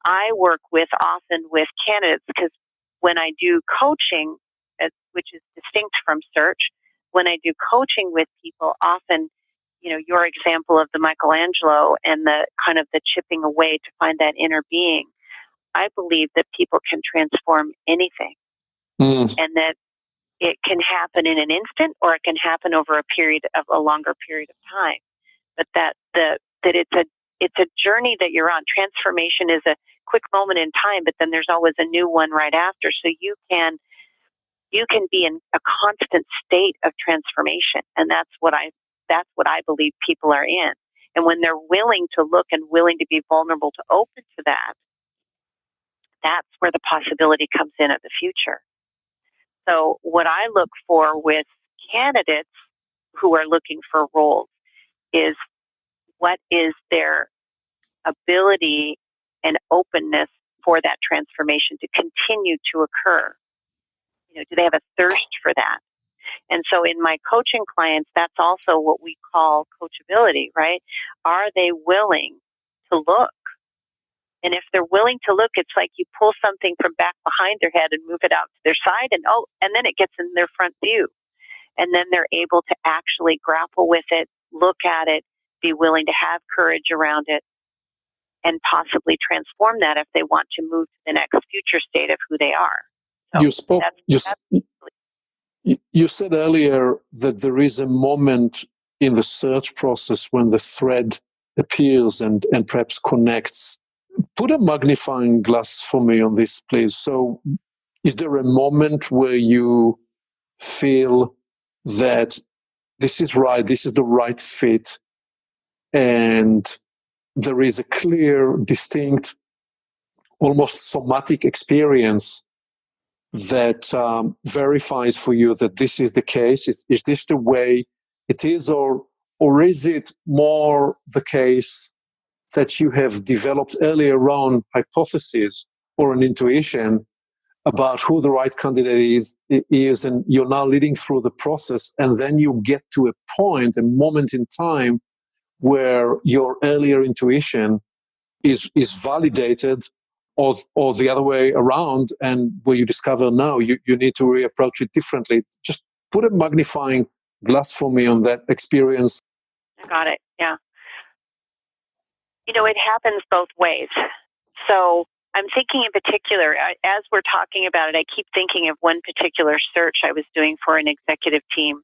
I work with often with candidates, because when I do coaching, which is distinct from search, when I do coaching with people, often, your example of the Michelangelo and the kind of the chipping away to find that inner being, I believe that people can transform anything. And that it can happen in an instant, or it can happen over a longer period of time. But that it's a journey that you're on. Transformation is a quick moment in time, but then there's always a new one right after. So you can be in a constant state of transformation, and that's what I believe people are in. And when they're willing to look and willing to be vulnerable to open to that, that's where the possibility comes in of the future. So what I look for with candidates who are looking for roles is what is their ability and openness for that transformation to continue to occur. Do they have a thirst for that? And so in my coaching clients, that's also what we call coachability, right? Are they willing to look? And if they're willing to look, it's like you pull something from back behind their head and move it out to their side, and then it gets in their front view. And then they're able to actually grapple with it, look at it, be willing to have courage around it, and possibly transform that if they want to move to the next future state of who they are. So you said earlier that there is a moment in the search process when the thread appears and perhaps connects. Put a magnifying glass for me on this, please. So is there a moment where you feel that this is right, this is the right fit, and there is a clear, distinct, almost somatic experience that verifies for you that this is the case? Is this the way it is, or is it more the case that you have developed earlier on hypotheses or an intuition about who the right candidate is, and you're now leading through the process, and then you get to a point, a moment in time, where your earlier intuition is validated, or the other way around, and where you discover now you need to reapproach it differently? Just put a magnifying glass for me on that experience. I got it. Yeah. It happens both ways. So I'm thinking in particular, as we're talking about it, I keep thinking of one particular search I was doing for an executive team,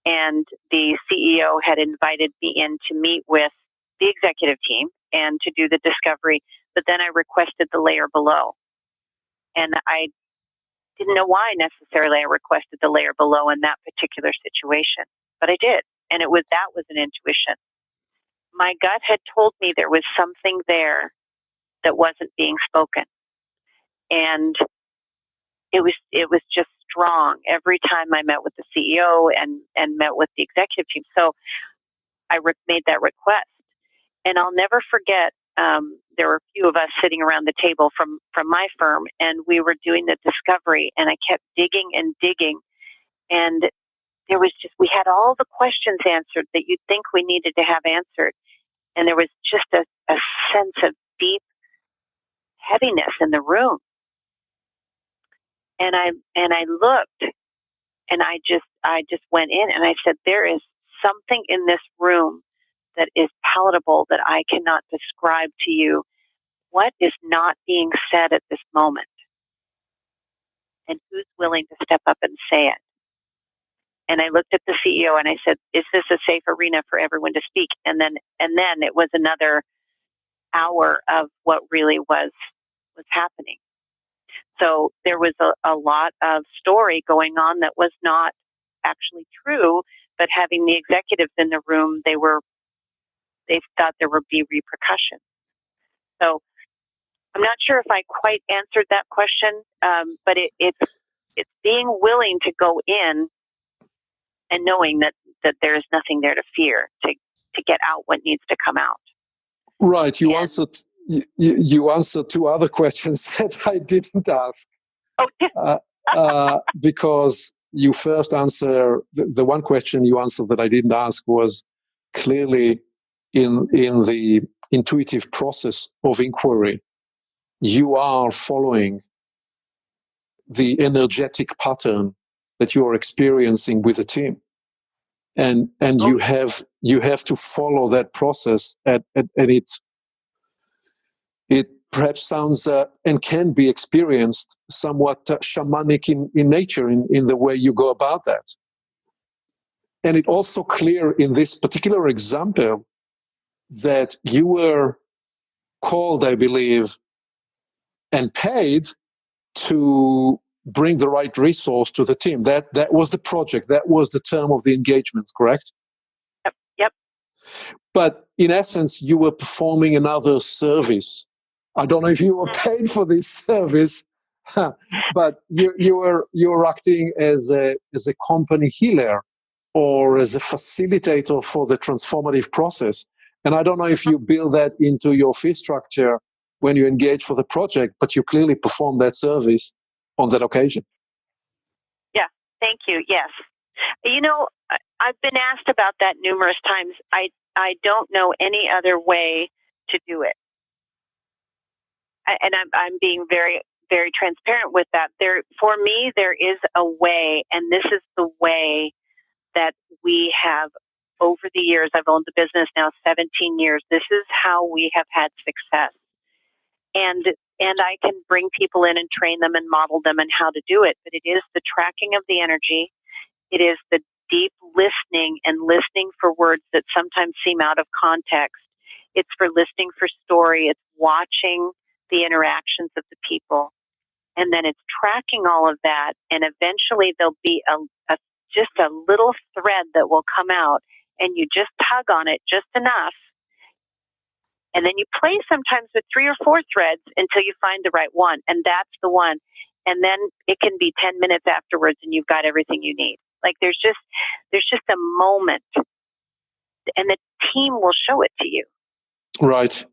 and the CEO had invited me in to meet with the executive team and to do the discovery, but then I requested the layer below. And I didn't know why necessarily I requested the layer below in that particular situation, but I did. And that was an intuition. My gut had told me there was something there that wasn't being spoken. And it was just strong every time I met with the CEO and met with the executive team. So I made that request. And I'll never forget, there were a few of us sitting around the table from my firm, and we were doing the discovery, and I kept digging and digging. And we had all the questions answered that you'd think we needed to have answered. And there was just a sense of deep heaviness in the room. And I looked, and I just went in, and I said, there is something in this room that is palatable that I cannot describe to you. What is not being said at this moment? And who's willing to step up and say it? And I looked at the CEO and I said, is this a safe arena for everyone to speak? And then it was another hour of what really was happening. So there was a lot of story going on that was not actually true, but having the executives in the room, they thought there would be repercussions. So I'm not sure if I quite answered that question, but it's being willing to go in and knowing that there is nothing there to fear, to get out what needs to come out. Right. You answered two other questions that I didn't ask. Oh, because you first answer the one question you answered that I didn't ask was clearly in the intuitive process of inquiry, you are following the energetic pattern that you are experiencing with the team, and you have to follow that process, and it perhaps sounds and can be experienced somewhat shamanic in nature, in the way you go about that. And it also clear in this particular example that you were called, I believe, and paid to bring the right resource to the team. That was the project. That was the term of the engagement, correct? Yep. But in essence, you were performing another service. I don't know if you were paid for this service, but you were acting as a company healer or as a facilitator for the transformative process. And I don't know if you build that into your fee structure when you engage for the project, but you clearly perform that service on that occasion. Yeah, thank you. Yes. I've been asked about that numerous times. I don't know any other way to do it. And I'm being very, very transparent with that. For me, there is a way, and this is the way that we have over the years, I've owned the business now 17 years. This is how we have had success. And I can bring people in and train them and model them and how to do it. But it is the tracking of the energy. It is the deep listening and listening for words that sometimes seem out of context. It's for listening for story. It's watching the interactions of the people. And then it's tracking all of that. And eventually there'll be just a little thread that will come out, and you just tug on it just enough. And then you play sometimes with 3 or 4 threads until you find the right one. And that's the one. And then it can be 10 minutes afterwards and you've got everything you need. Like there's just a moment, and the team will show it to you. Right.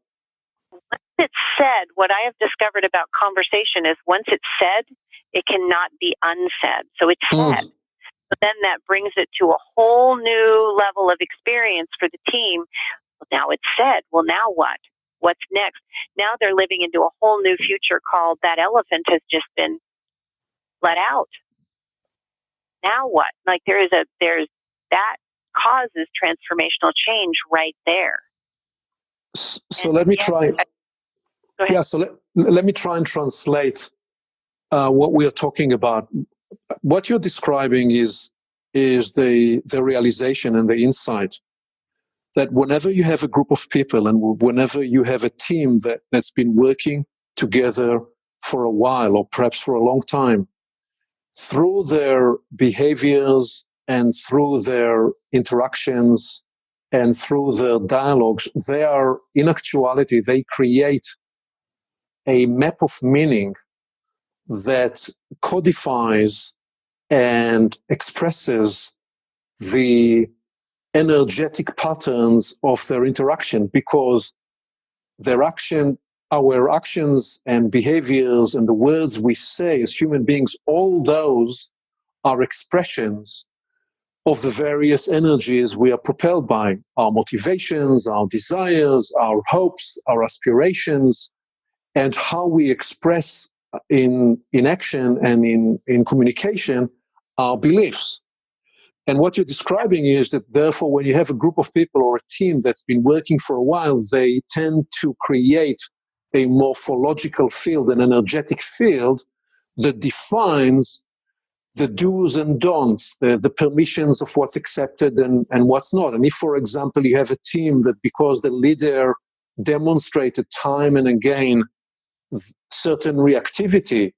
Once it's said, what I have discovered about conversation is once it's said, it cannot be unsaid. So it's said. But then that brings it to a whole new level of experience for the team. Well, now it's said. Well, now what? What's next? Now they're living into a whole new future called that elephant has just been let out. Now what? Like there's that causes transformational change right there. So let me try. Go ahead. Yeah. So let me try and translate what we are talking about. What you're describing is the realization and the insight that whenever you have a group of people and whenever you have a team that's been working together for a while or perhaps for a long time, through their behaviors and through their interactions and through their dialogues, in actuality, they create a map of meaning that codifies and expresses the energetic patterns of their interaction, because our actions and behaviors and the words we say as human beings, all those are expressions of the various energies we are propelled by, our motivations, our desires, our hopes, our aspirations, and how we express in action and in communication our beliefs. And what you're describing is that, therefore, when you have a group of people or a team that's been working for a while, they tend to create a morphological field, an energetic field that defines the do's and don'ts, the permissions of what's accepted and what's not. And if, for example, you have a team that, because the leader demonstrated time and again certain reactivity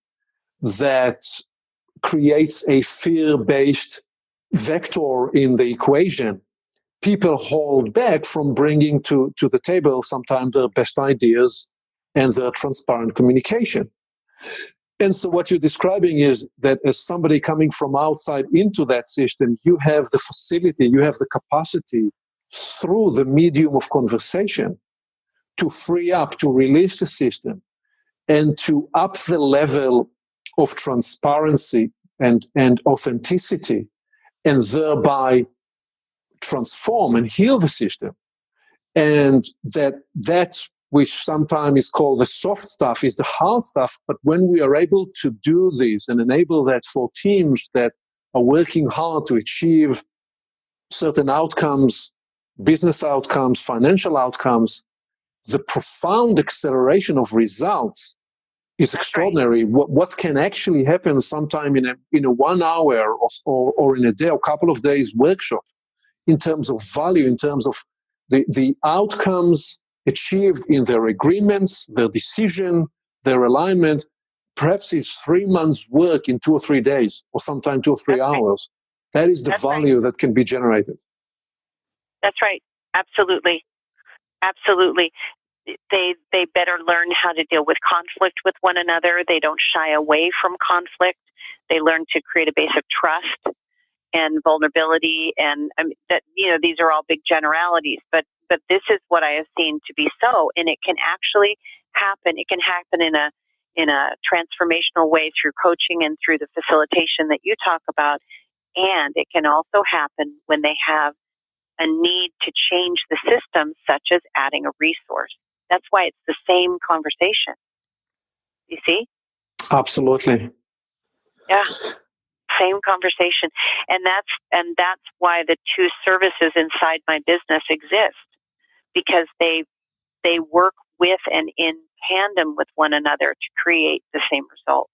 that creates a fear-based vector in the equation, people hold back from bringing to the table sometimes their best ideas and their transparent communication. And so what you're describing is that as somebody coming from outside into that system, you have the facility, you have the capacity through the medium of conversation to free up, to release the system and to up the level of transparency and authenticity, and thereby transform and heal the system. And that which sometimes is called the soft stuff is the hard stuff. But when we are able to do this and enable that for teams that are working hard to achieve certain outcomes, business outcomes, financial outcomes, the profound acceleration of results is extraordinary. Right. What can actually happen sometime in a 1 hour or in a day or couple of days workshop in terms of value, in terms of the outcomes achieved in their agreements, their decision, their alignment, perhaps it's 3 months work in 2 or 3 days, or sometimes 2 or 3 hours. Right. That is the value that can be generated. That's right. Absolutely. Absolutely. They better learn how to deal with conflict with one another. They don't shy away from conflict. They learn to create a base of trust and vulnerability, and that, these are all big generalities, but this is what I have seen to be so, and it can actually happen. It can happen in a transformational way through coaching and through the facilitation that you talk about, and it can also happen when they have a need to change the system, such as adding a resource. That's why it's the same conversation. You see? Absolutely. Yeah. same conversation. And that's why the two services inside my business exist, because they work with and in tandem with one another to create the same result.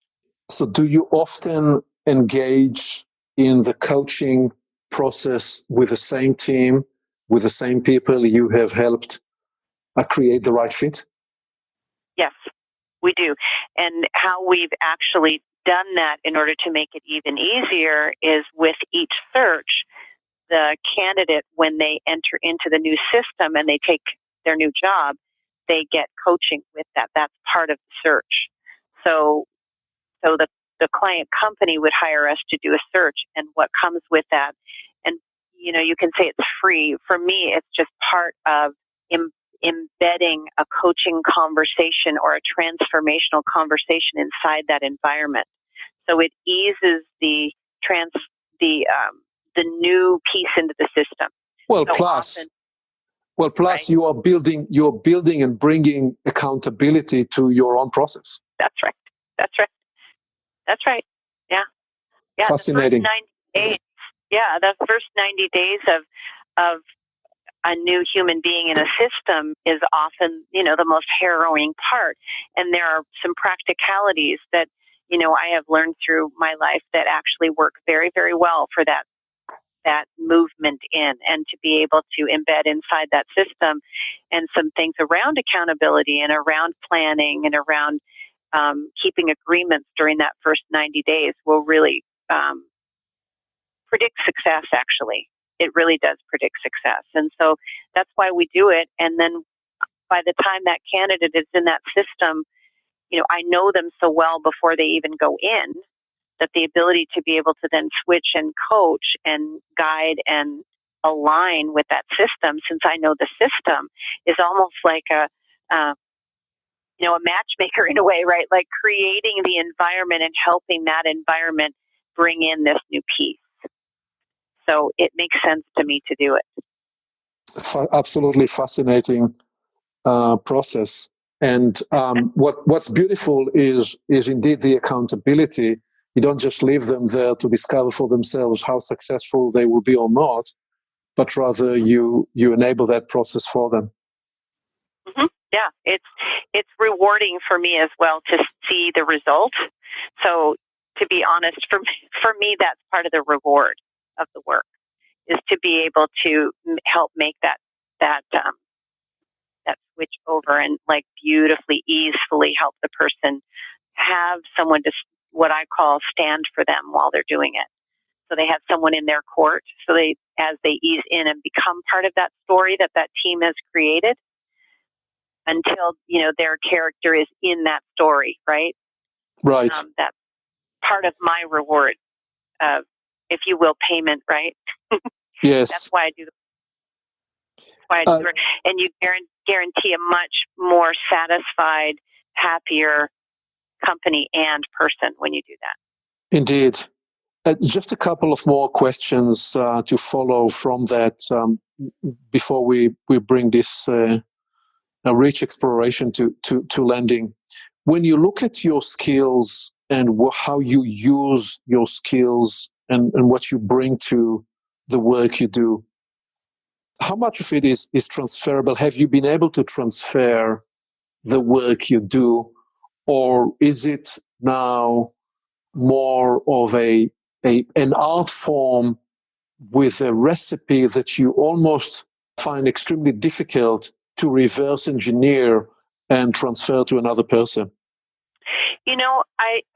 So do you often engage in the coaching process with the same team, with the same people you have helped create the right fit? Yes, we do. And how we've actually done that in order to make it even easier is with each search, the candidate, when they enter into the new system and they take their new job, they get coaching with that. That's part of the search. So the client company would hire us to do a search, and what comes with that. And, you can say it's free. For me, it's just part of embedding a coaching conversation or a transformational conversation inside that environment. So it eases the new piece into the system. Well, So plus, often, right? You are building and bringing accountability to your own process. That's right. Yeah. Fascinating. The first 90 days of a new human being in a system is often, the most harrowing part. And there are some practicalities that, I have learned through my life that actually work very, very well for that movement in, and to be able to embed inside that system, and some things around accountability and around planning and around keeping agreements during that first 90 days will really predict success, actually. It really does predict success. And so that's why we do it. And then by the time that candidate is in that system, I know them so well before they even go in, that the ability to be able to then switch and coach and guide and align with that system, since I know the system, is almost like a matchmaker in a way, right? Like creating the environment and helping that environment bring in this new piece. So it makes sense to me to do it. Absolutely fascinating process. And what's beautiful is indeed the accountability. You don't just leave them there to discover for themselves how successful they will be or not, but rather you enable that process for them. Mm-hmm. Yeah, it's rewarding for me as well to see the result. So to be honest, for me, that's part of the reward of the work, is to be able to help make that switch over and like beautifully, easily help the person have someone to, what I call, stand for them while they're doing it. So they have someone in their court. So as they ease in and become part of that story that team has created, until their character is in that story, right? Right. That's part of my reward, if you will, payment, right? Yes. That's why I do. And you guarantee a much more satisfied, happier company and person when you do that. Indeed. Just a couple of more questions to follow from that before we bring this a rich exploration to landing. When you look at your skills and how you use your skills and what you bring to the work you do, how much of it is transferable? Have you been able to transfer the work you do, or is it now more of an art form with a recipe that you almost find extremely difficult to reverse engineer and transfer to another person?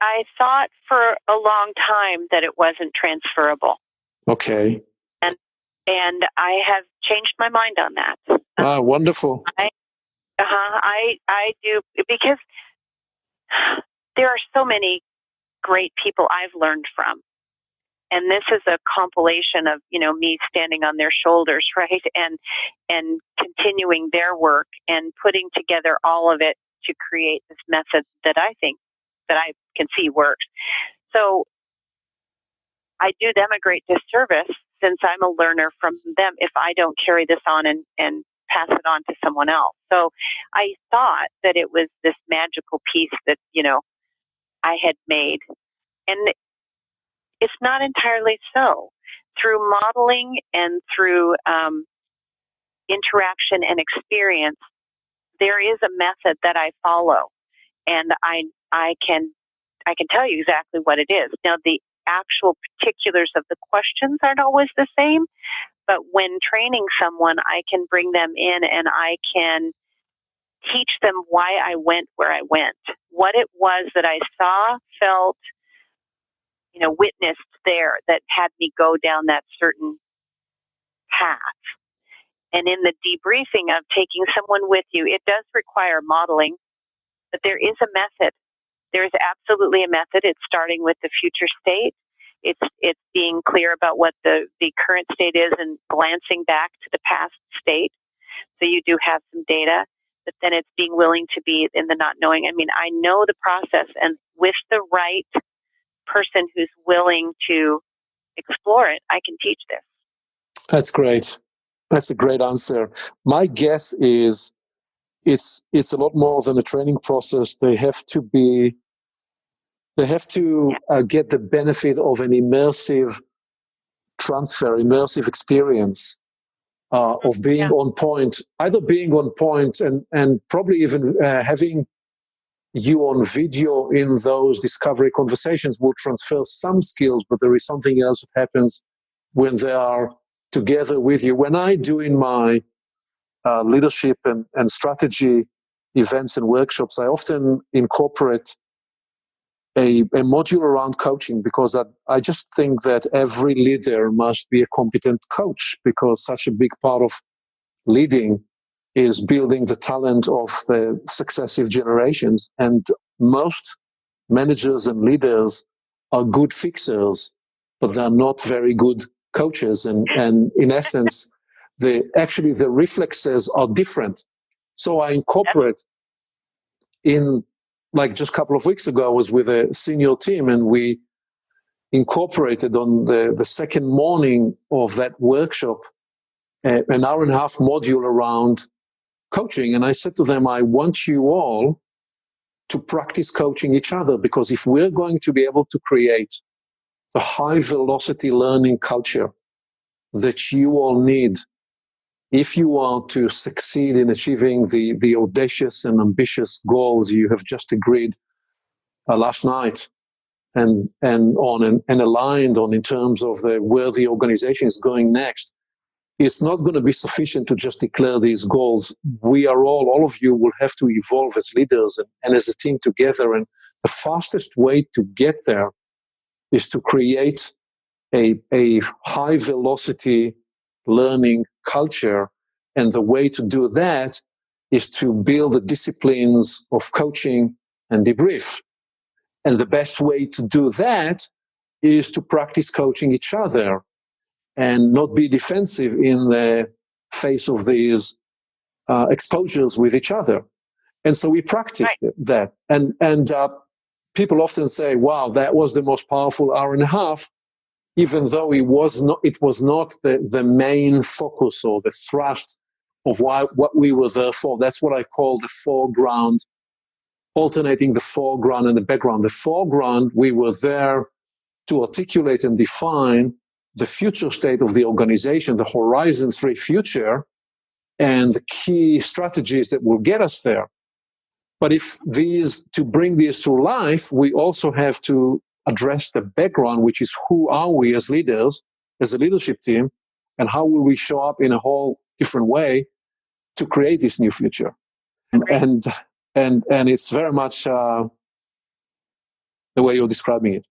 I thought for a long time that it wasn't transferable. Okay. And I have changed my mind on that. Wonderful. I do, because there are so many great people I've learned from. And this is a compilation of, me standing on their shoulders, right? And continuing their work and putting together all of it to create this method that I think that I can see works. So I do them a great disservice, since I'm a learner from them, if I don't carry this on and pass it on to someone else. So I thought that it was this magical piece that, I had made. And It's not entirely so. Through modeling and through interaction and experience, there is a method that I follow, and I can tell you exactly what it is. Now, the actual particulars of the questions aren't always the same, but when training someone, I can bring them in and I can teach them why I went where I went, what it was that I saw, felt, witnessed there that had me go down that certain path. And in the debriefing of taking someone with you, it does require modeling, but there is a method. There is absolutely a method. It's starting with the future state. It's being clear about what the current state is and glancing back to the past state. So you do have some data, but then it's being willing to be in the not knowing. I mean, I know the process, and with the right person who's willing to explore it, I can teach this. That's great. That's a great answer. My guess is it's a lot more than a training process. They have to get the benefit of an immersive transfer, immersive experience of being on point, either being on point and probably even having you on video in those discovery conversations will transfer some skills, but there is something else that happens when they are together with you. When I do in my leadership and strategy events and workshops, I often incorporate a module around coaching, because I just think that every leader must be a competent coach, because such a big part of leading is building the talent of the successive generations. And most managers and leaders are good fixers, but they're not very good coaches. And in essence, the reflexes are different. So I incorporate in, like just a couple of weeks ago, I was with a senior team, and we incorporated on the second morning of that workshop an hour and a half module around coaching. And I said to them, I want you all to practice coaching each other, because if we're going to be able to create the high velocity learning culture that you all need, if you are to succeed in achieving the audacious and ambitious goals you have just agreed last night and aligned on in terms of where the organization is going next, it's not going to be sufficient to just declare these goals. We are all of you will have to evolve as leaders and as a team together. And the fastest way to get there is to create a high velocity learning culture. And the way to do that is to build the disciplines of coaching and debrief. And the best way to do that is to practice coaching each other and not be defensive in the face of these exposures with each other. And so we practiced that. And people often say, wow, that was the most powerful hour and a half, even though it was not the main focus or the thrust of what we were there for. That's what I call the foreground, alternating the foreground and the background. The foreground, we were there to articulate and define the future state of the organization, the Horizon 3 future, and the key strategies that will get us there. But to bring these to life, we also have to address the background, which is who are we as leaders, as a leadership team, and how will we show up in a whole different way to create this new future. And it's very much the way you're describing it.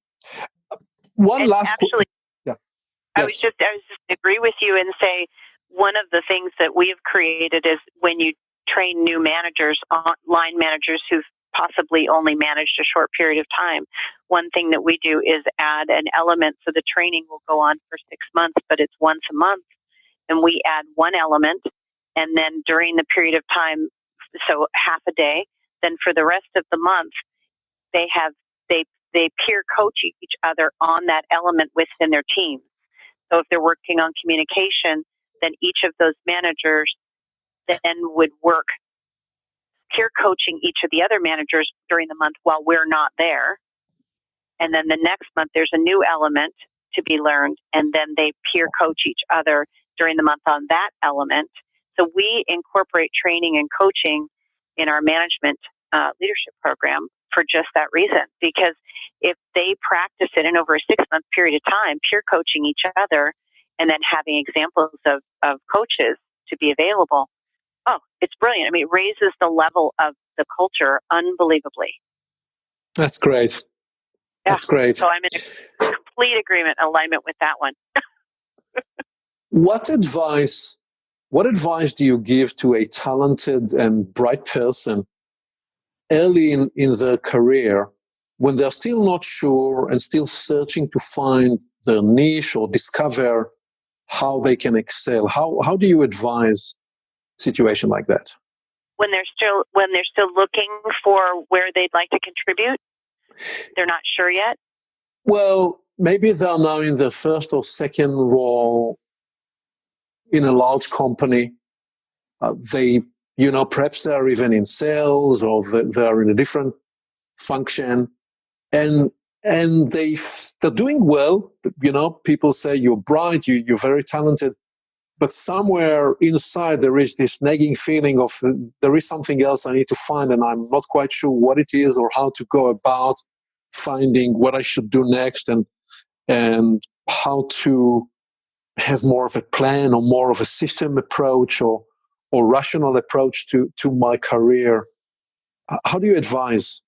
I was just agree with you and say one of the things that we have created is when you train new managers, line managers who've possibly only managed a short period of time, one thing that we do is add an element. So the training will go on for 6 months, but it's once a month, and we add one element, and then during the period of time, so half a day, then for the rest of the month, they peer coach each other on that element within their team. So if they're working on communication, then each of those managers then would work peer coaching each of the other managers during the month while we're not there. And then the next month, there's a new element to be learned. And then they peer coach each other during the month on that element. So we incorporate training and coaching in our management leadership program for just that reason. Because if they practice it in over a 6-month period of time, peer coaching each other, and then having examples of coaches to be available, oh, it's brilliant. I mean, it raises the level of the culture unbelievably. That's great. Yeah. That's great. So I'm in a complete alignment with that one. What advice do you give to a talented and bright person early in their career when they're still not sure and still searching to find their niche or discover how they can excel? How do you advise a situation like that? When they're still looking for where they'd like to contribute, they're not sure yet. Well, maybe they're now in their first or second role in a large company. Perhaps they're even in sales, or they're in a different function, and they're doing well. People say you're bright, you're very talented, but somewhere inside there is this nagging feeling of there is something else I need to find, and I'm not quite sure what it is or how to go about finding what I should do next, and how to have more of a plan or more of a system approach or rational approach to my career. How do you advise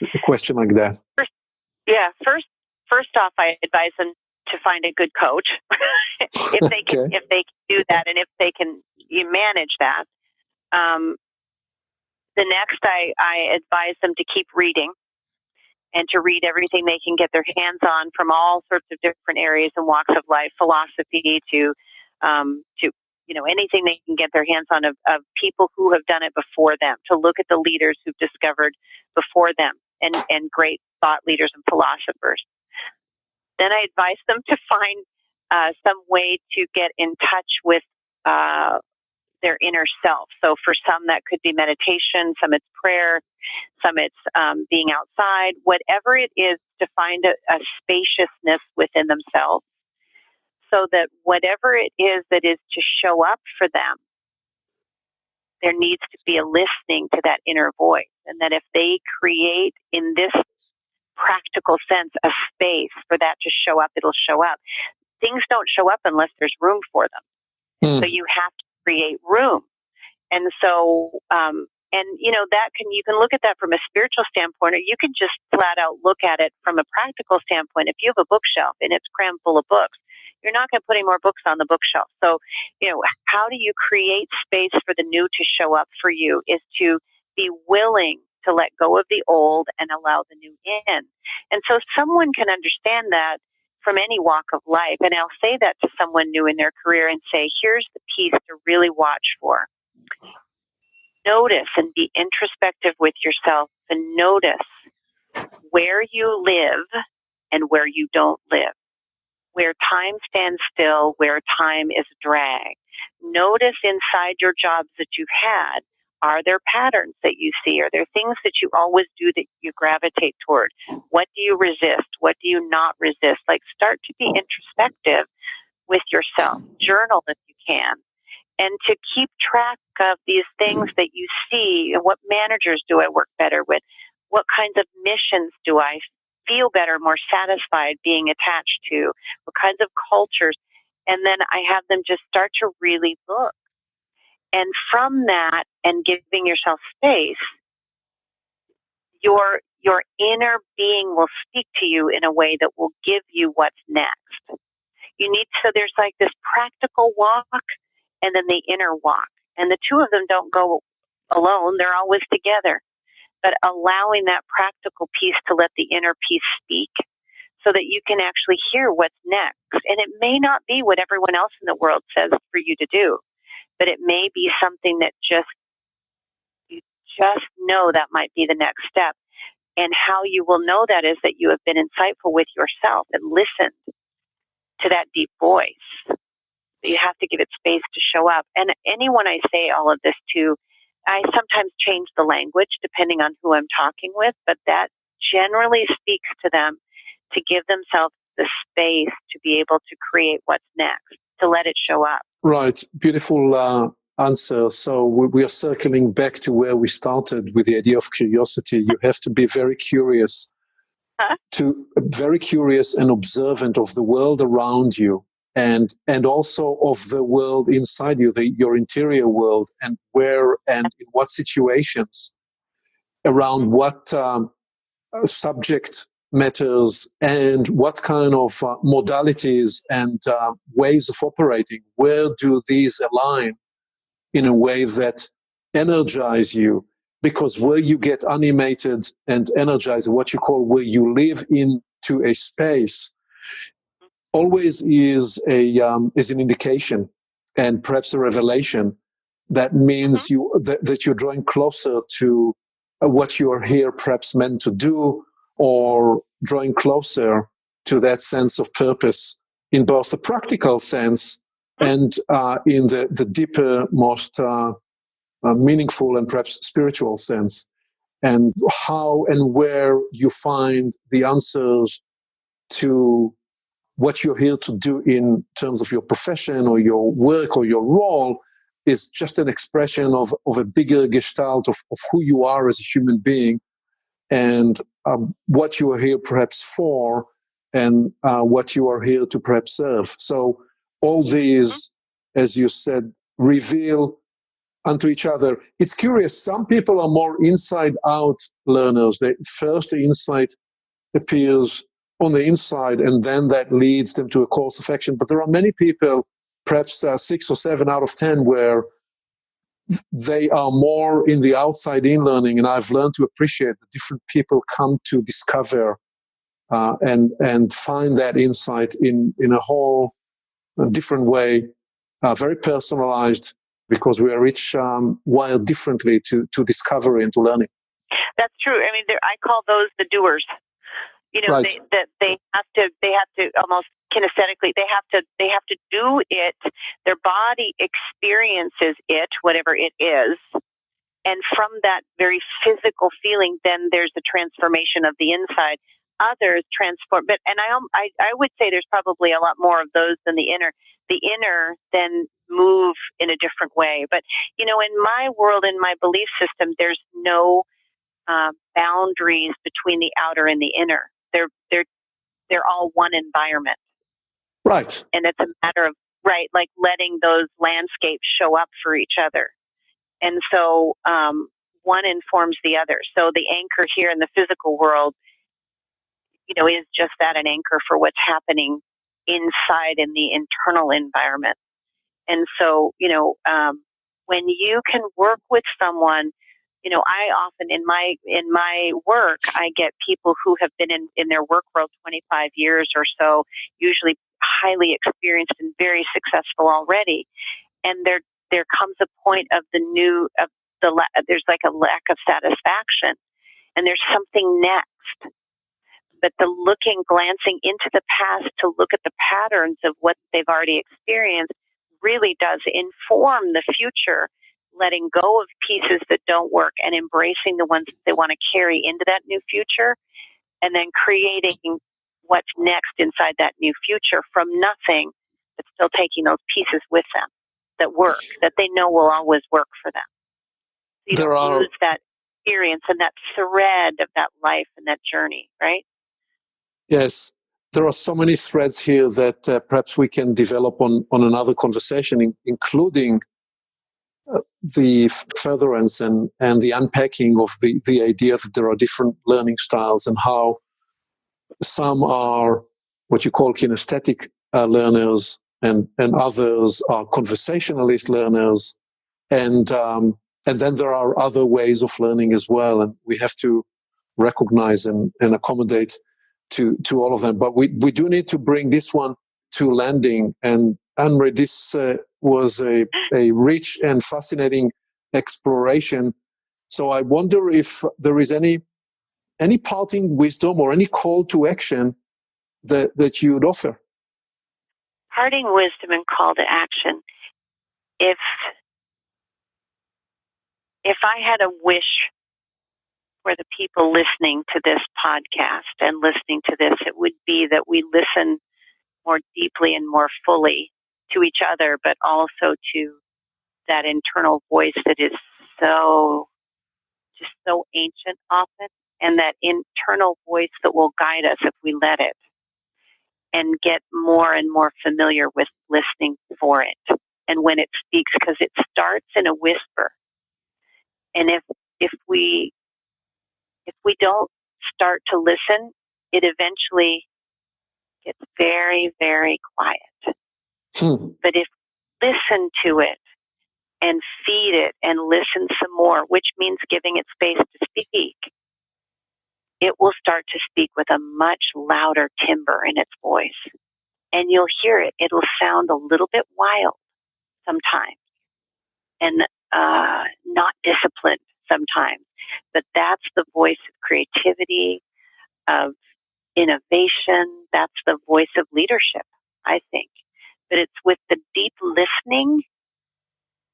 a question like that? First off, I advise them to find a good coach if they can do that, and if they can manage that. The next, I advise them to keep reading and to read everything they can get their hands on from all sorts of different areas and walks of life, philosophy to anything they can get their hands on of people who have done it before them, to look at the leaders who've discovered before them and great thought leaders and philosophers. Then I advise them to find some way to get in touch with their inner self. So for some, that could be meditation, some it's prayer, some it's being outside, whatever it is, to find a spaciousness within themselves, so that whatever it is that is to show up for them, there needs to be a listening to that inner voice. And that if they create in this practical sense a space for that to show up, it'll show up. Things don't show up unless there's room for them. So you have to create room. And so, you can look at that from a spiritual standpoint, or you can just flat out look at it from a practical standpoint. If you have a bookshelf and it's crammed full of books, you're not going to put any more books on the bookshelf. So, how do you create space for the new to show up for you is to be willing to let go of the old and allow the new in. And so someone can understand that from any walk of life. And I'll say that to someone new in their career and say, here's the piece to really watch for. Notice and be introspective with yourself, and notice where you live and where you don't live, where time stands still, where time is drag. Notice inside your jobs that you've had, are there patterns that you see? Are there things that you always do that you gravitate toward? What do you resist? What do you not resist? Like, start to be introspective with yourself. Journal if you can. And to keep track of these things that you see, and what managers do I work better with? What kinds of missions do I feel better, more satisfied being attached to? What kinds of cultures? And then I have them just start to really look. And from that, and giving yourself space, your inner being will speak to you in a way that will give you what's next. So there's like this practical walk and then the inner walk. And the two of them don't go alone. They're always together. But allowing that practical piece to let the inner piece speak so that you can actually hear what's next. And it may not be what everyone else in the world says for you to do, but it may be something that you just know that might be the next step. And how you will know that is that you have been insightful with yourself and listened to that deep voice. You have to give it space to show up. And anyone I say all of this to, I sometimes change the language depending on who I'm talking with, but that generally speaks to them to give themselves the space to be able to create what's next, to let it show up. Right. Beautiful answer. So we are circling back to where we started with the idea of curiosity. You have to be very curious, very curious and observant of the world around you, and also of the world inside you, your interior world, and where and in what situations, around what subject matters, and what kind of modalities and ways of operating. Where do these align in a way that energize you? Because where you get animated and energized, what you call where you live into a space, always is an indication and perhaps a revelation that means that you're drawing closer to what you are here perhaps meant to do, or drawing closer to that sense of purpose in both the practical sense and in the deeper, most meaningful and perhaps spiritual sense, and how and where you find the answers to what you're here to do in terms of your profession or your work or your role is just an expression of a bigger gestalt of who you are as a human being, and what you are here perhaps for, and what you are here to perhaps serve. So all these, as you said, reveal unto each other. It's curious. Some people are more inside-out learners. The insight appears on the inside, and then that leads them to a course of action. But there are many people, perhaps 6 or 7 out of 10, where they are more in the outside-in learning, and I've learned to appreciate that different people come to discover and find that insight in a whole different way, very personalized, because we are each wired differently to discovery and to learning. That's true. I mean, I call those the doers. You know, right. they have to almost kinesthetically, they have to do it. Their body experiences it, whatever it is, and from that very physical feeling, then there's the transformation of the inside. Others transform, but I would say there's probably a lot more of those than the inner. The inner then move in a different way. But you know, in my world, in my belief system, there's no boundaries between the outer and the inner. They're all one environment. Right. And it's a matter of like letting those landscapes show up for each other. And so one informs the other. So the anchor here in the physical world, you know, is just that, an anchor for what's happening inside in the internal environment. And so, you know, when you can work with someone, you know, I often in my work, I get people who have been in their work world 25 years or so, usually highly experienced and very successful already. And there comes a point of there's like a lack of satisfaction, and there's something next. But glancing into the past to look at the patterns of what they've already experienced really does inform the future, letting go of pieces that don't work and embracing the ones that they want to carry into that new future, and then creating what's next inside that new future from nothing, but still taking those pieces with them that work, that they know will always work for them. So you don't lose that experience and that thread of that life and that journey, right? Yes, there are so many threads here that perhaps we can develop on another conversation, including the furtherance and the unpacking of the idea that there are different learning styles, and how some are what you call kinesthetic learners, and others are conversationalist learners, and then there are other ways of learning as well, and we have to recognize and accommodate to all of them. But we do need to bring this one to landing. And AnnMarie, this was a rich and fascinating exploration. So I wonder if there is any parting wisdom or any call to action that you would offer. Parting wisdom and call to action. If I had a wish for the people listening to this podcast and listening to this, it would be that we listen more deeply and more fully to each other, but also to that internal voice that is so ancient often, and that internal voice that will guide us if we let it, and get more and more familiar with listening for it and when it speaks, because it starts in a whisper. And if we don't start to listen, it eventually gets very, very quiet. But if we listen to it and feed it and listen some more, which means giving it space to speak, it will start to speak with a much louder timbre in its voice. And you'll hear it. It'll sound a little bit wild sometimes and not disciplined sometimes. But that's the voice of creativity, of innovation. That's the voice of leadership, I think. But it's with the deep listening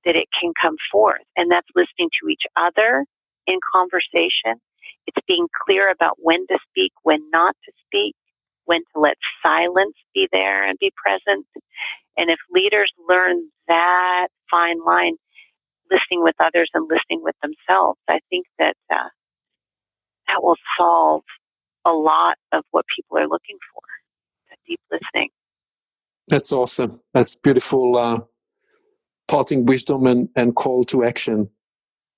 that it can come forth. And that's listening to each other in conversation. It's being clear about when to speak, when not to speak, when to let silence be there and be present. And if leaders learn that fine line, listening with others and listening with themselves, I think that that will solve a lot of what people are looking for, that deep listening. That's awesome. That's beautiful parting wisdom and call to action.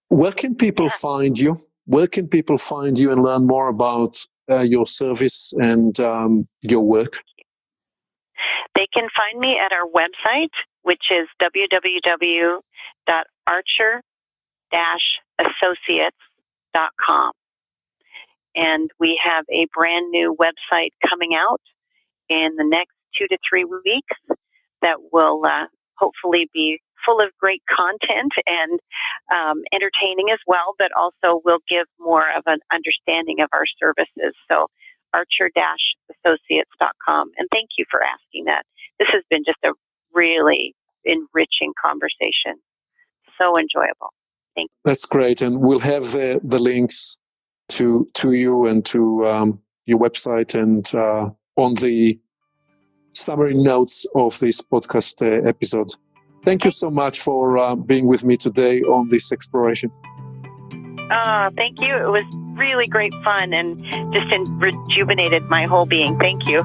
Where can people find you? Where can people find you and learn more about your service and your work? They can find me at our website, which is www.archer-associates.com. And we have a brand new website coming out in the next 2 to 3 weeks that will hopefully be full of great content and entertaining as well, but also will give more of an understanding of our services. So archer-associates.com. And thank you for asking that. This has been just a really enriching conversation. So enjoyable. Thank you. That's great. And we'll have the links to you and to your website and on the summary notes of this podcast episode. Thank you so much for being with me today on this exploration. Thank you. It was really great fun and just rejuvenated my whole being. Thank you.